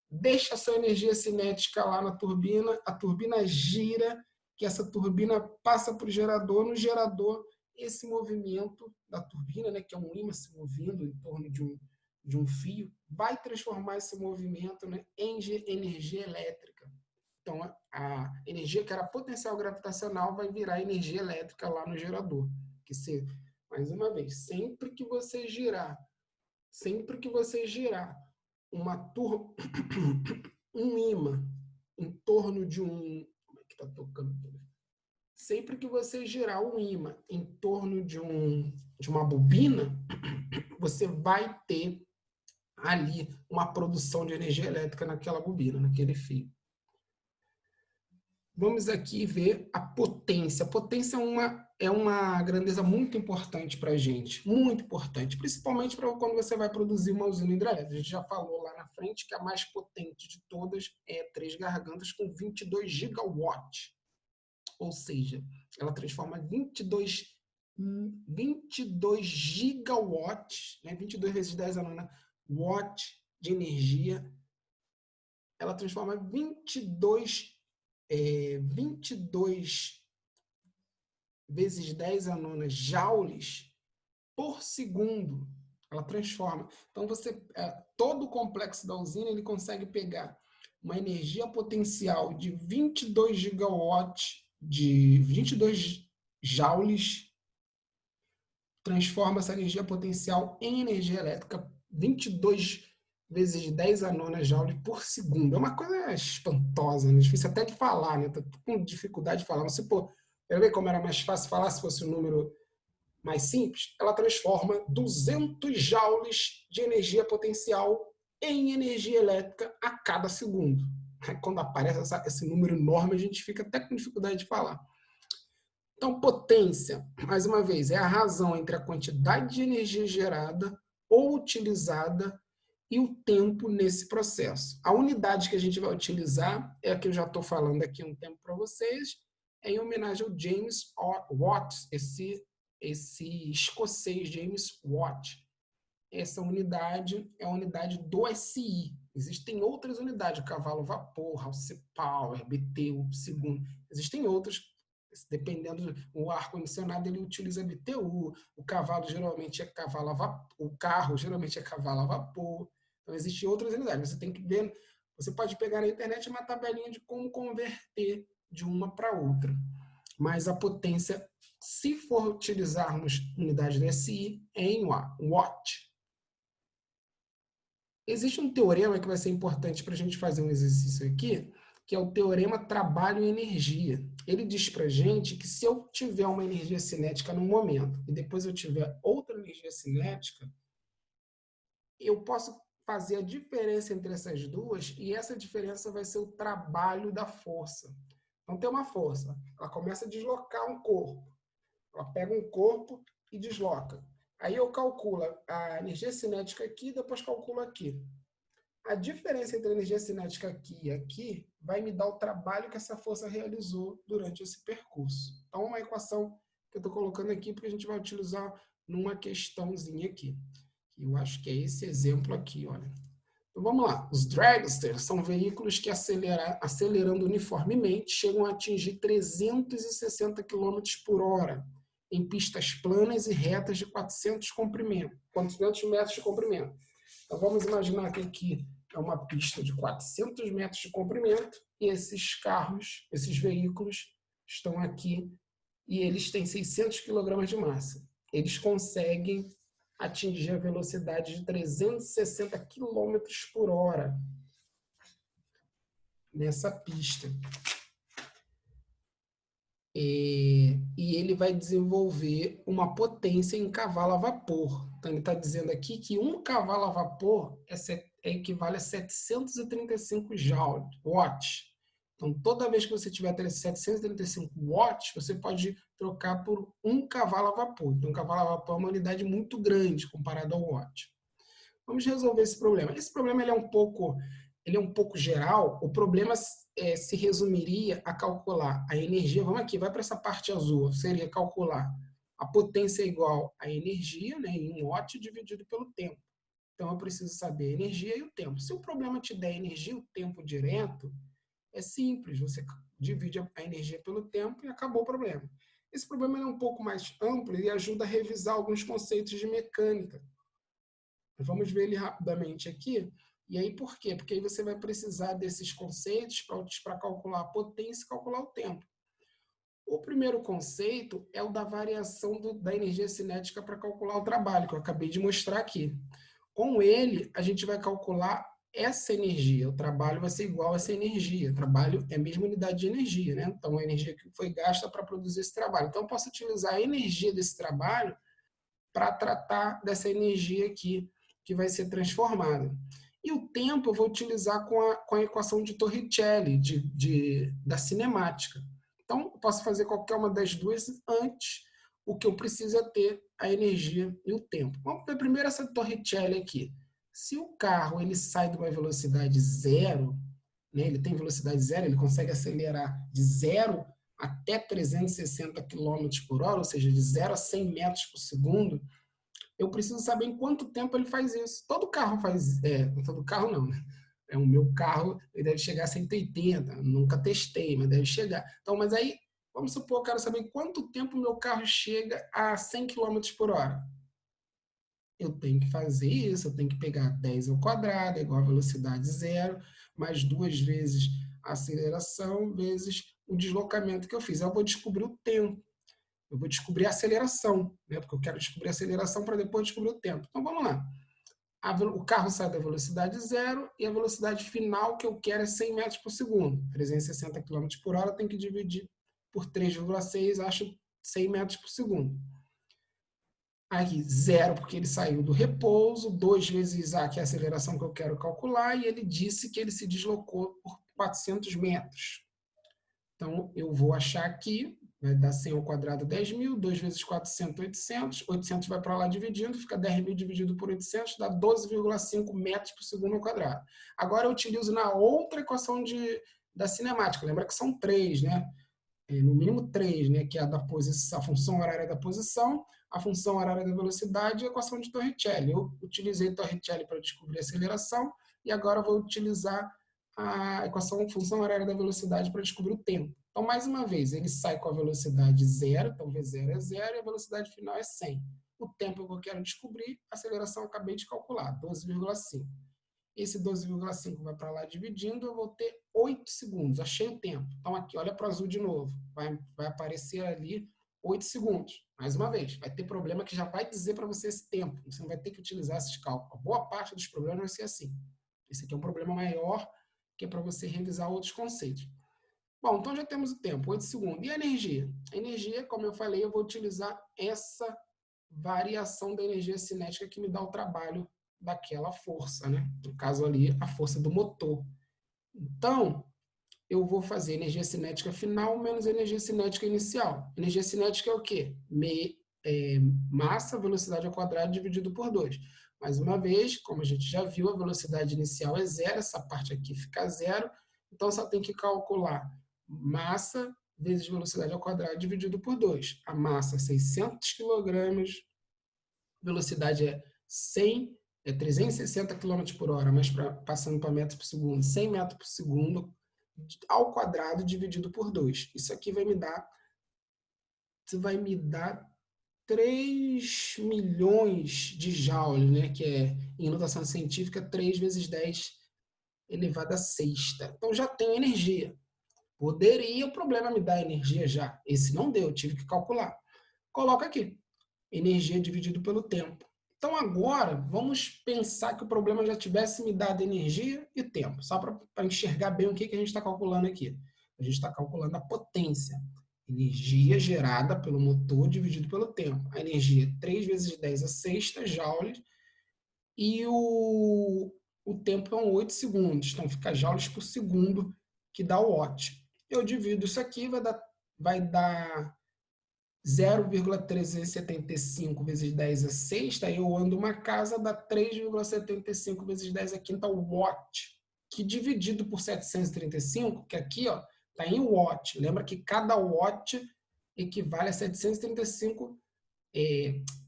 deixa a sua energia cinética lá na turbina, a turbina gira, que essa turbina passa para o gerador, no gerador, esse movimento da turbina, né, que é um ímã se movendo em torno de um fio, vai transformar esse movimento, né, em energia elétrica. Então, a energia que era potencial gravitacional vai virar energia elétrica lá no gerador. Que se, mais uma vez, sempre que você girar um ímã em torno de um... Como é que tá tocando? Sempre que você girar um ímã em torno de uma bobina, você vai ter ali uma produção de energia elétrica naquela bobina, naquele fio. Vamos aqui ver a potência. A potência é uma grandeza muito importante para a gente, muito importante, principalmente para quando você vai produzir uma usina hidrelétrica. A gente já falou lá na frente que a mais potente de todas é Três Gargantas, com 22 gigawatts. Ou seja, ela transforma 22 gigawatts, né? 22 vezes 10 a nona watts de energia. Ela transforma 22 vezes 10 a nona joules por segundo. Ela transforma. Então, todo o complexo da usina ele consegue pegar uma energia potencial de 22 gigawatts, de 22 joules, transforma essa energia potencial em energia elétrica 22 vezes 10 a nona joule por segundo. É uma coisa espantosa, né? Difícil até de falar, né? Tô com dificuldade de falar. Mas, quer ver como era mais fácil falar se fosse um número mais simples? Ela transforma 200 joules de energia potencial em energia elétrica a cada segundo. Quando aparece esse número enorme, a gente fica até com dificuldade de falar. Então, potência, mais uma vez, é a razão entre a quantidade de energia gerada ou utilizada e o tempo nesse processo. A unidade que a gente vai utilizar é a que eu já estou falando aqui há um tempo para vocês, é em homenagem ao James Watt, esse escocês James Watt. Essa unidade é a unidade do SI. Existem outras unidades, o cavalo vapor, House Power, BTU, segundo. Existem outras, dependendo do ar-condicionado, ele utiliza BTU, o cavalo geralmente é cavalo a vapor, o carro geralmente é cavalo a vapor. Então, existem outras unidades. Você tem que ver, você pode pegar na internet uma tabelinha de como converter de uma para outra. Mas a potência, se for utilizarmos unidade do SI, é em watt. Existe um teorema que vai ser importante para a gente fazer um exercício aqui, que é o teorema trabalho e energia. Ele diz para a gente que se eu tiver uma energia cinética num momento e depois eu tiver outra energia cinética, eu posso fazer a diferença entre essas duas, e essa diferença vai ser o trabalho da força. Então, tem uma força, ela começa a deslocar um corpo. Ela pega um corpo e desloca. Aí eu calculo a energia cinética aqui, depois calculo aqui. A diferença entre a energia cinética aqui e aqui vai me dar o trabalho que essa força realizou durante esse percurso. Então, uma equação que eu estou colocando aqui, porque a gente vai utilizar numa questãozinha aqui. Eu acho que é esse exemplo aqui, olha. Então, vamos lá. Os dragsters são veículos que, acelerando uniformemente, chegam a atingir 360 km por hora em pistas planas e retas de 400 metros de comprimento. Então, vamos imaginar que aqui é uma pista de 400 metros de comprimento e esses carros, esses veículos, estão aqui e eles têm 600 kg de massa. Eles conseguem atingir a velocidade de 360 km por hora nessa pista. E ele vai desenvolver uma potência em cavalo a vapor. Então, ele está dizendo aqui que um cavalo a vapor equivale a 735 watts. Então, toda vez que você tiver 735 watts, você pode trocar por um cavalo a vapor. Então, um cavalo a vapor é uma unidade muito grande comparado ao watt. Vamos resolver esse problema. Esse problema ele é um pouco geral. O problema se resumiria a calcular a energia. Vamos aqui, vai para essa parte azul. Seria calcular a potência igual à energia, né, em watt dividido pelo tempo. Então, eu preciso saber a energia e o tempo. Se o problema te der a energia e o tempo direto, é simples. Você divide a energia pelo tempo e acabou o problema. Esse problema é um pouco mais amplo e ajuda a revisar alguns conceitos de mecânica. Vamos ver ele rapidamente aqui. E aí, por quê? Porque aí você vai precisar desses conceitos para calcular a potência e calcular o tempo. O primeiro conceito é o da variação da energia cinética para calcular o trabalho, que eu acabei de mostrar aqui. Com ele, a gente vai calcular essa energia. O trabalho vai ser igual a essa energia. O trabalho é a mesma unidade de energia, né? Então, a energia que foi gasta para produzir esse trabalho. Então, eu posso utilizar a energia desse trabalho para tratar dessa energia aqui, que vai ser transformada. E o tempo eu vou utilizar com a equação de Torricelli, da cinemática. Então, eu posso fazer qualquer uma das duas antes. O que eu preciso é ter a energia e o tempo. Vamos ver primeiro essa Torricelli aqui. Se o carro ele sai de uma velocidade zero, né, ele tem velocidade zero, ele consegue acelerar de 0 até 360 km por hora, ou seja, de 0 a 100 metros por segundo, eu preciso saber em quanto tempo ele faz isso. Todo carro faz... todo carro não, né? O meu carro ele deve chegar a 180, nunca testei, mas deve chegar. Então, mas aí, vamos supor, eu quero saber em quanto tempo o meu carro chega a 100 km por hora. Eu tenho que fazer isso, eu tenho que pegar 10 ao quadrado, igual a velocidade zero, mais 2 vezes a aceleração, vezes o deslocamento que eu fiz. Eu vou descobrir o tempo. Eu vou descobrir a aceleração, né? Porque eu quero descobrir a aceleração para depois descobrir o tempo. Então, vamos lá. O carro sai da velocidade zero e a velocidade final que eu quero é 100 metros por segundo. 360 km por hora tem que dividir por 3,6, acho 100 metros por segundo. Aqui, zero, porque ele saiu do repouso, 2 vezes A, que é a aceleração que eu quero calcular, e ele disse que ele se deslocou por 400 metros. Então, eu vou achar aqui, vai dar 100 ao quadrado 10.000, 2 vezes 400, 800, 800 vai para lá dividindo, fica 10.000 dividido por 800, dá 12,5 metros por segundo ao quadrado. Agora eu utilizo na outra equação da cinemática, lembra que são 3, né? No mínimo 3, né? Que é a função horária da posição, a função horária da velocidade e a equação de Torricelli. Eu utilizei Torricelli para descobrir a aceleração e agora eu vou utilizar a equação função horária da velocidade para descobrir o tempo. Então, mais uma vez, ele sai com a velocidade zero, então V0 é zero e a velocidade final é 100. O tempo que eu quero descobrir, a aceleração eu acabei de calcular, 12,5. Esse 12,5 vai para lá dividindo, eu vou ter 8 segundos, achei o tempo. Então, aqui, olha para o azul de novo, vai aparecer ali 8 segundos. Mais uma vez, vai ter problema que já vai dizer para você esse tempo, você não vai ter que utilizar esses cálculos. A boa parte dos problemas vai ser assim. Esse aqui é um problema maior, que é para você revisar outros conceitos. Bom, então já temos o tempo, 8 segundos. E a energia? A energia, como eu falei, eu vou utilizar essa variação da energia cinética que me dá o trabalho daquela força, né? No caso ali, a força do motor. Então, eu vou fazer energia cinética final menos energia cinética inicial. Energia cinética é o quê? Massa, velocidade ao quadrado dividido por 2. Mais uma vez, como a gente já viu, a velocidade inicial é zero, essa parte aqui fica zero, então só tem que calcular massa vezes velocidade ao quadrado dividido por 2. A massa é 600 kg, velocidade é 100, 360 km por hora, mas passando para metros por segundo, 100 metros por segundo ao quadrado dividido por 2. Isso aqui vai me dar 3 milhões de joules, né? Que é, em notação científica, 3 vezes 10 elevado a sexta. Então já tem energia. Poderia o problema me dar energia já. Esse não deu, tive que calcular. Coloca aqui, energia dividido pelo tempo. Então agora, vamos pensar que o problema já tivesse me dado energia e tempo, só para enxergar bem o que a gente está calculando aqui. A gente está calculando a potência. Energia gerada pelo motor dividido pelo tempo. A energia 3 vezes 10 a sexta joules e o tempo são 8 segundos. Então fica joules por segundo que dá o watt. Eu divido isso aqui, vai dar 0,375 vezes 10 a sexta, eu ando uma casa, dá 3,75 vezes 10 a quinta watt, que dividido por 735, que aqui está em watt. Lembra que cada watt equivale a 735,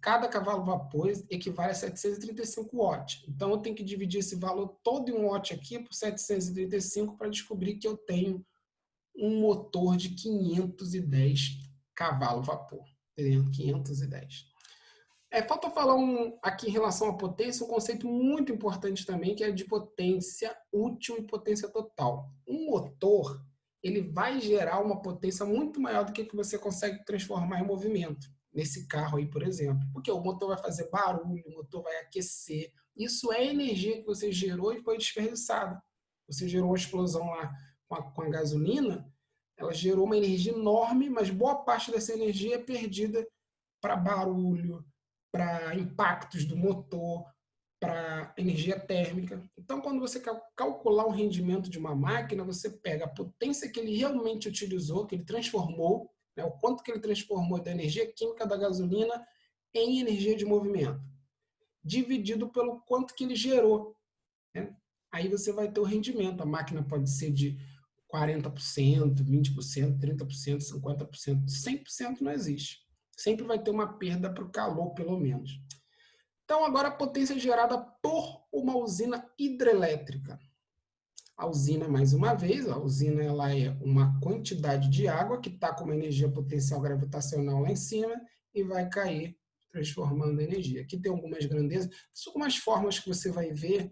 cada cavalo vapor equivale a 735 watts. Então eu tenho que dividir esse valor todo em watt aqui por 735 para descobrir que eu tenho um motor de 510 cavalos vapor. 510. Falta falar aqui em relação à potência, um conceito muito importante também, que é de potência útil e potência total. Um motor, ele vai gerar uma potência muito maior do que você consegue transformar em movimento. Nesse carro aí, por exemplo. Porque o motor vai fazer barulho, o motor vai aquecer. Isso é energia que você gerou e foi desperdiçada. Você gerou uma explosão lá com a gasolina, ela gerou uma energia enorme, mas boa parte dessa energia é perdida para barulho, para impactos do motor, para energia térmica. Então, quando você calcular o rendimento de uma máquina, você pega a potência que ele realmente utilizou, que ele transformou, né, o quanto que ele transformou da energia química da gasolina em energia de movimento, dividido pelo quanto que ele gerou, né? Aí você vai ter o rendimento. A máquina pode ser de 40%, 20%, 30%, 50%, 100% não existe. Sempre vai ter uma perda para o calor, pelo menos. Então, agora a potência gerada por uma usina hidrelétrica. A usina, mais uma vez, a usina ela é uma quantidade de água que está com uma energia potencial gravitacional lá em cima e vai cair, transformando energia. Aqui tem algumas grandezas, algumas formas que você vai ver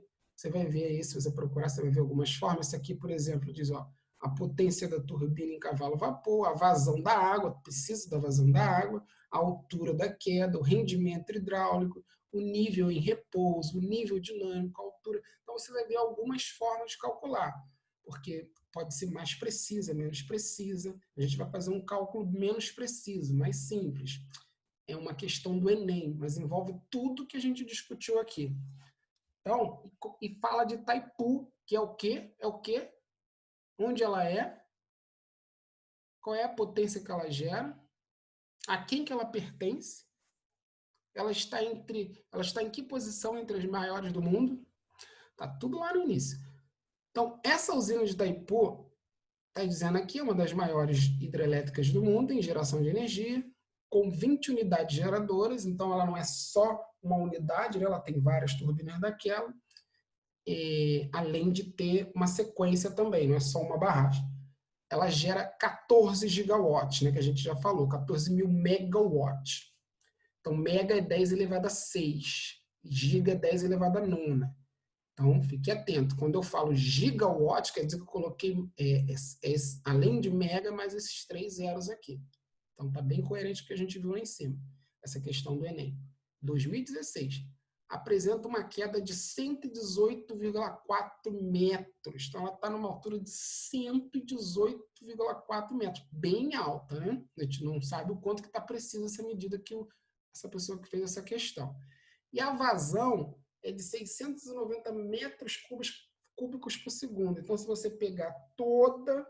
aí, se você procurar, você vai ver algumas formas. Esse aqui, por exemplo, diz, a potência da turbina em cavalo vapor, a vazão da água, precisa da vazão da água, a altura da queda, o rendimento hidráulico, o nível em repouso, o nível dinâmico, a altura. Então, você vai ver algumas formas de calcular, porque pode ser mais precisa, menos precisa. A gente vai fazer um cálculo menos preciso, mais simples. É uma questão do Enem, mas envolve tudo que a gente discutiu aqui. Então, e fala de Itaipu, que é o quê? É o quê? Onde ela é? Qual é a potência que ela gera? A quem que ela pertence? Ela está em que posição entre as maiores do mundo? Tá tudo lá no início. Então, essa usina de Itaipu, está dizendo aqui, é uma das maiores hidrelétricas do mundo em geração de energia, com 20 unidades geradoras, então ela não é só uma unidade, né? Ela tem várias turbinas daquela, além de ter uma sequência também, não é só uma barragem. Ela gera 14 gigawatts, né, que a gente já falou, 14 mil megawatts. Então, mega é 10 elevado a 6, giga é 10 elevado a 9. Então, fique atento. Quando eu falo gigawatt, quer dizer que eu coloquei, além de mega, mais esses 3 zeros aqui. Então, está bem coerente com o que a gente viu lá em cima, essa questão do Enem. 2016, apresenta uma queda de 118,4 metros. Então, ela está numa altura de 118,4 metros. Bem alta, né? A gente não sabe o quanto que está precisa essa medida que essa pessoa que fez essa questão. E a vazão é de 690 metros cúbicos por segundo. Então, se você pegar toda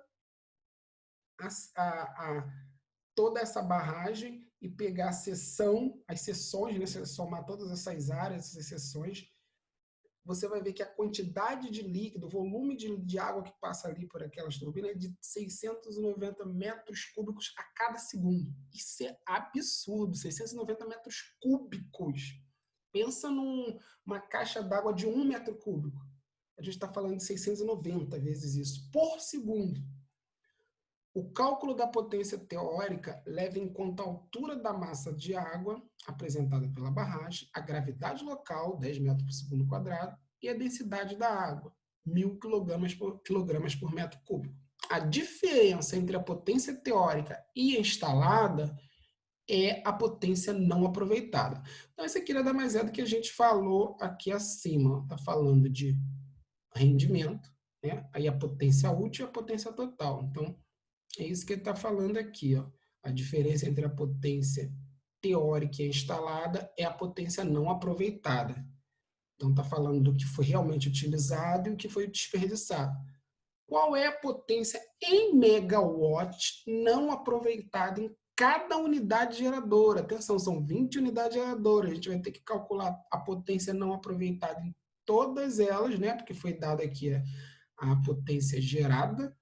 toda essa barragem e pegar as seções, né? Se somar todas essas áreas, essas seções, você vai ver que a quantidade de líquido, o volume de água que passa ali por aquelas turbinas é de 690 metros cúbicos a cada segundo. Isso é absurdo, 690 metros cúbicos. Pensa numa caixa d'água de 1 metro cúbico. A gente está falando de 690 vezes isso por segundo. O cálculo da potência teórica leva em conta a altura da massa de água apresentada pela barragem, a gravidade local, 10 metros por segundo quadrado, e a densidade da água, 1.000 quilogramas por metro cúbico. A diferença entre a potência teórica e a instalada é a potência não aproveitada. Então, isso aqui nada mais é do que a gente falou aqui acima. Está falando de rendimento, né? Aí a potência útil e a potência total. Então, é isso que ele está falando aqui, ó. A diferença entre a potência teórica e instalada é a potência não aproveitada. Então, está falando do que foi realmente utilizado e o que foi desperdiçado. Qual é a potência em megawatt não aproveitada em cada unidade geradora? Atenção, são 20 unidades geradoras. A gente vai ter que calcular a potência não aproveitada em todas elas, né? Porque foi dada aqui a potência gerada.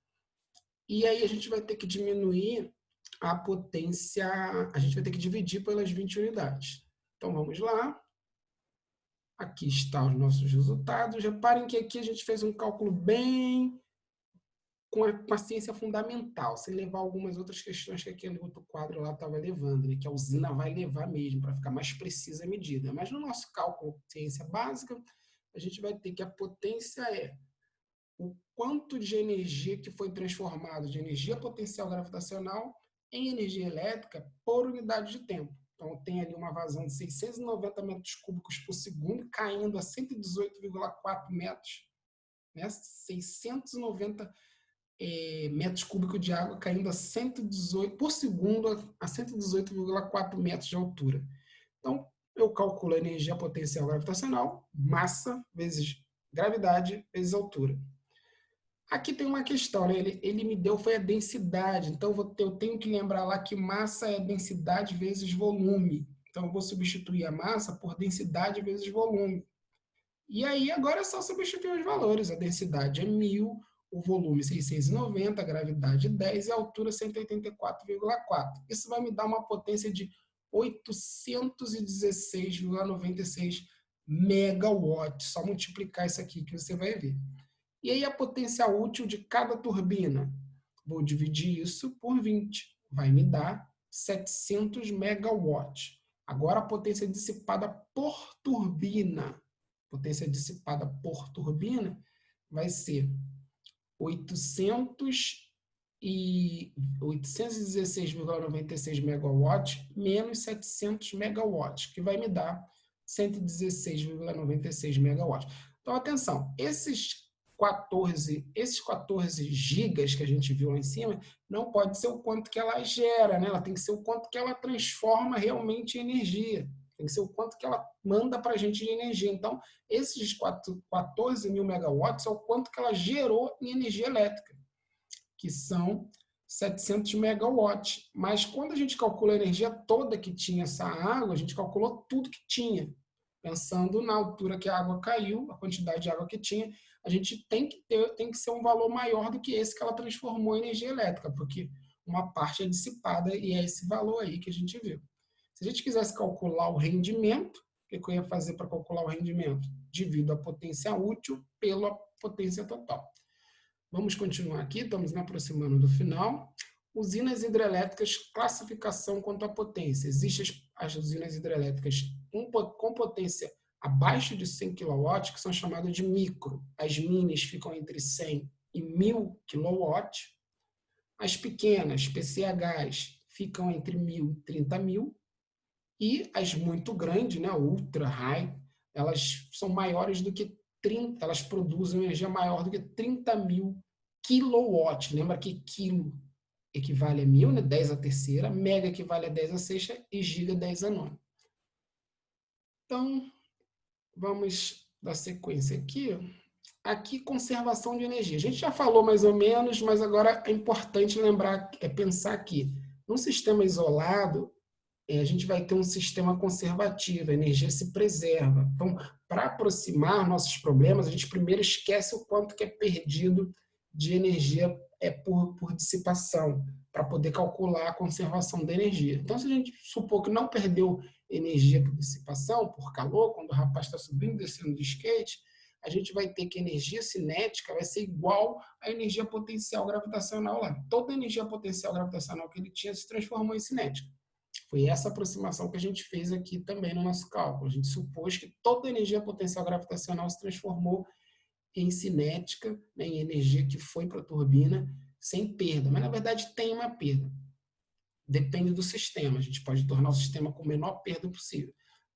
E aí a gente vai ter que diminuir a potência, a gente vai ter que dividir pelas 20 unidades. Então vamos lá. Aqui estão os nossos resultados. Reparem que aqui a gente fez um cálculo bem com a ciência fundamental, sem levar algumas outras questões que aquele outro quadro lá estava levando, né? Que a usina vai levar mesmo, para ficar mais precisa a medida. Mas no nosso cálculo ciência básica, a gente vai ter que a potência é o quanto de energia que foi transformado de energia potencial gravitacional em energia elétrica por unidade de tempo. Então, tem ali uma vazão de 690 metros cúbicos por segundo, caindo a 118,4 metros, né? 690 metros cúbicos de água caindo a 118 por segundo a 118,4 metros de altura. Então, eu calculo a energia potencial gravitacional, massa vezes gravidade vezes altura. Aqui tem uma questão, né? Ele me deu foi a densidade, então eu tenho que lembrar lá que massa é densidade vezes volume. Então eu vou substituir a massa por densidade vezes volume. E aí agora é só substituir os valores. A densidade é 1.000, o volume 690, a gravidade 10 e a altura 184,4. Isso vai me dar uma potência de 816,96 megawatts. Só multiplicar isso aqui que você vai ver. E aí a potência útil de cada turbina? Vou dividir isso por 20. Vai me dar 700 megawatts. Agora a potência dissipada por turbina. Potência dissipada por turbina vai ser 816,96 megawatts menos 700 megawatts, que vai me dar 116,96 megawatts. Então, atenção, esses 14 gigas que a gente viu lá em cima, não pode ser o quanto que ela gera, né? Ela tem que ser o quanto que ela transforma realmente em energia. Tem que ser o quanto que ela manda para a gente de energia. Então, esses 14 mil megawatts é o quanto que ela gerou em energia elétrica, que são 700 megawatts. Mas quando a gente calcula a energia toda que tinha essa água, a gente calculou tudo que tinha. Pensando na altura que a água caiu, a quantidade de água que tinha, a gente tem que ser um valor maior do que esse que ela transformou em energia elétrica, porque uma parte é dissipada e é esse valor aí que a gente viu. Se a gente quisesse calcular o rendimento, o que eu ia fazer para calcular o rendimento? Divido a potência útil pela potência total. Vamos continuar aqui, estamos nos aproximando do final. Usinas hidrelétricas, classificação quanto à potência. Existem as usinas hidrelétricas com potência abaixo de 100 kW, que são chamadas de micro. As minis ficam entre 100 e 1.000 kW. As pequenas, PCHs, ficam entre 1.000 e 30.000. E as muito grandes, né, ultra high, elas são maiores do que 30, elas produzem energia maior do que 30.000 kW. Lembra que quilo equivale a 1.000, né, 10 à terceira, mega equivale a 10 à sexta e giga 10 à nona. Então, Vamos dar sequência aqui. Aqui, conservação de energia. A gente já falou mais ou menos, mas agora é importante lembrar, pensar aqui. Num sistema isolado, a gente vai ter um sistema conservativo, a energia se preserva. Então, para aproximar nossos problemas, a gente primeiro esquece o quanto que é perdido de energia por dissipação, para poder calcular a conservação da energia. Então, se a gente supor que não perdeu energia por dissipação, por calor, quando o rapaz está subindo e descendo de skate, a gente vai ter que a energia cinética vai ser igual à energia potencial gravitacional lá. Toda a energia potencial gravitacional que ele tinha se transformou em cinética. Foi essa aproximação que a gente fez aqui também no nosso cálculo. A gente supôs que toda a energia potencial gravitacional se transformou em cinética, né, em energia que foi para a turbina, sem perda. Mas, na verdade, tem uma perda. Depende do sistema. A gente pode tornar o sistema com a menor perda possível.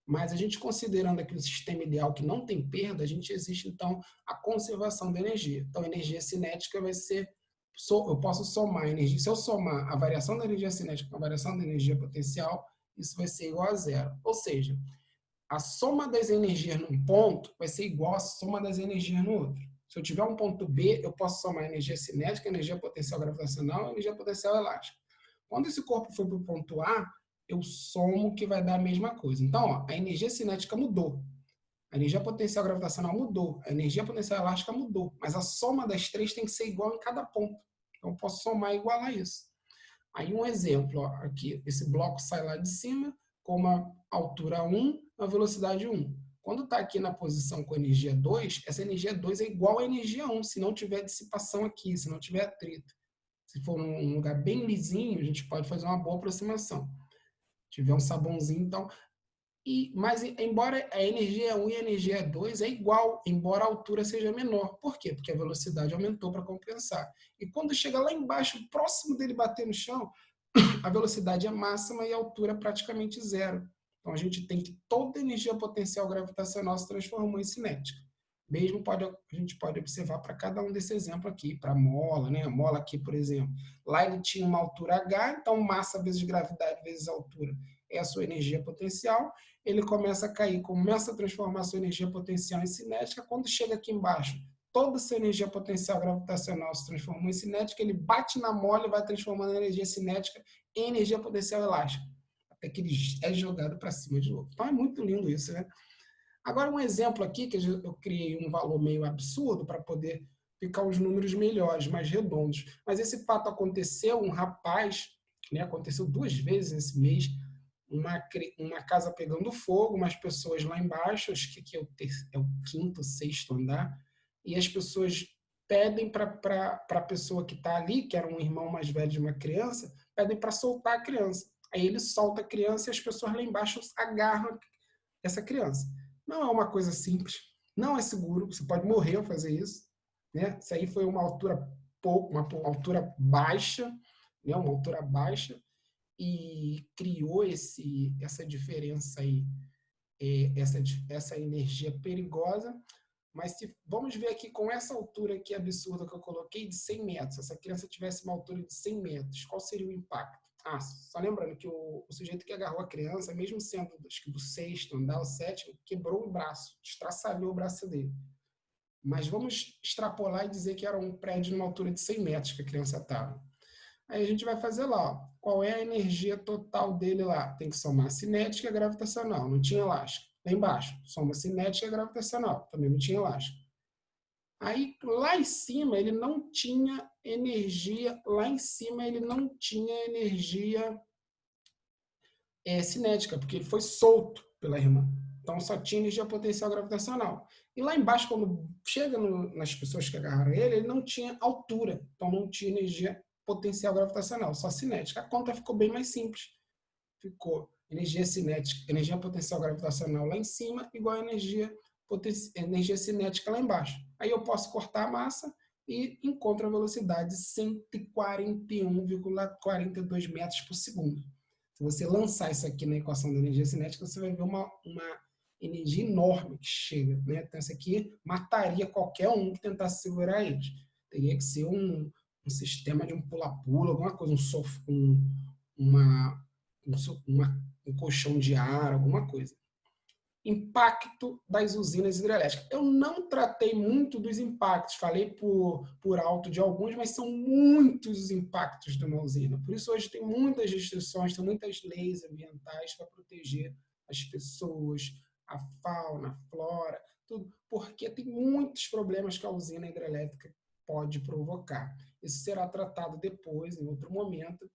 Mas a gente considerando aqui o sistema ideal que não tem perda, a gente existe, então, a conservação da energia. Então, a energia cinética vai ser eu posso somar a energia. Se eu somar a variação da energia cinética com a variação da energia potencial, isso vai ser igual a zero. Ou seja, a soma das energias num ponto vai ser igual à soma das energias no outro. Se eu tiver um ponto B, eu posso somar a energia cinética, a energia potencial gravitacional e a energia potencial elástica. Quando esse corpo for para o ponto A, eu somo que vai dar a mesma coisa. Então, ó, a energia cinética mudou. A energia potencial gravitacional mudou, a energia potencial elástica mudou, mas a soma das três tem que ser igual em cada ponto. Então, eu posso somar e igualar isso. Aí, um exemplo, ó, aqui, esse bloco sai lá de cima, com uma altura 1, uma velocidade 1. Quando está aqui na posição com energia 2, essa energia 2 é igual à energia 1, se não tiver dissipação aqui, se não tiver atrito. Se for um lugar bem lisinho, a gente pode fazer uma boa aproximação. Se tiver um sabãozinho, então mas, embora a energia 1 e a energia 2 é igual, embora a altura seja menor. Por quê? Porque a velocidade aumentou para compensar. E quando chega lá embaixo, próximo dele bater no chão, a velocidade é máxima e a altura é praticamente zero. Então, a gente tem que toda a energia potencial gravitacional se transformou em cinética. Mesmo a gente pode observar para cada um desse exemplo aqui, para a mola, né? A mola aqui, por exemplo, lá ele tinha uma altura H, então massa vezes gravidade vezes altura é a sua energia potencial. Ele começa a cair, começa a transformar a sua energia potencial em cinética. Quando chega aqui embaixo, toda essa energia potencial gravitacional se transformou em cinética, ele bate na mola e vai transformando a energia cinética em energia potencial elástica, até que ele é jogado para cima de novo. Então é muito lindo isso, né? Agora, um exemplo aqui, que eu criei um valor meio absurdo para poder ficar os números melhores, mais redondos. Mas esse fato aconteceu, um rapaz, né, aconteceu 2 vezes esse mês, uma casa pegando fogo, umas pessoas lá embaixo, acho que é o quinto, sexto andar, e as pessoas pedem para a pessoa que está ali, que era um irmão mais velho de uma criança, pedem para soltar a criança. Aí ele solta a criança e as pessoas lá embaixo agarram essa criança. Não é uma coisa simples, não é seguro, você pode morrer ao fazer isso. Né? Isso aí foi uma altura uma altura baixa, né? Uma altura baixa, e criou essa diferença aí, essa energia perigosa. Mas vamos ver aqui com essa altura aqui absurda que eu coloquei de 100 metros, se essa criança tivesse uma altura de 100 metros, qual seria o impacto? Só lembrando que o sujeito que agarrou a criança, mesmo sendo acho que do sexto andar, o sétimo, quebrou o braço, estraçalhou o braço dele. Mas vamos extrapolar e dizer que era um prédio numa altura de 100 metros que a criança estava. Aí a gente vai fazer lá, ó, qual é a energia total dele lá? Tem que somar cinética e gravitacional, não tinha elástica. Lá embaixo, soma cinética e gravitacional, também não tinha elástica. Aí lá em cima ele não tinha energia, cinética, porque ele foi solto pela irmã. Então só tinha energia potencial gravitacional. E lá embaixo, quando chega nas pessoas que agarraram ele não tinha altura, então não tinha energia potencial gravitacional, só cinética. A conta ficou bem mais simples. Ficou energia cinética, energia potencial gravitacional lá em cima, igual a energia cinética lá embaixo. Aí eu posso cortar a massa e encontro a velocidade de 141,42 metros por segundo. Se você lançar isso aqui na equação da energia cinética, você vai ver uma energia enorme que chega. Né? Então, isso aqui mataria qualquer um que tentasse segurar eles. Teria que ser um sistema de um pula-pula, alguma coisa, um colchão de ar, alguma coisa. Impacto das usinas hidrelétricas. Eu não tratei muito dos impactos, falei por alto de alguns, mas são muitos os impactos de uma usina. Por isso, hoje tem muitas restrições, tem muitas leis ambientais para proteger as pessoas, a fauna, a flora, tudo, porque tem muitos problemas que a usina hidrelétrica pode provocar. Isso será tratado depois, em outro momento,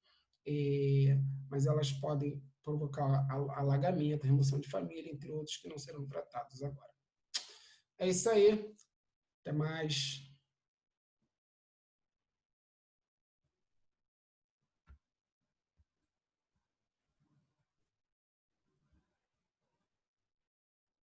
mas elas podem provocar alagamento, remoção de família, entre outros que não serão tratados agora. É isso aí. Até mais.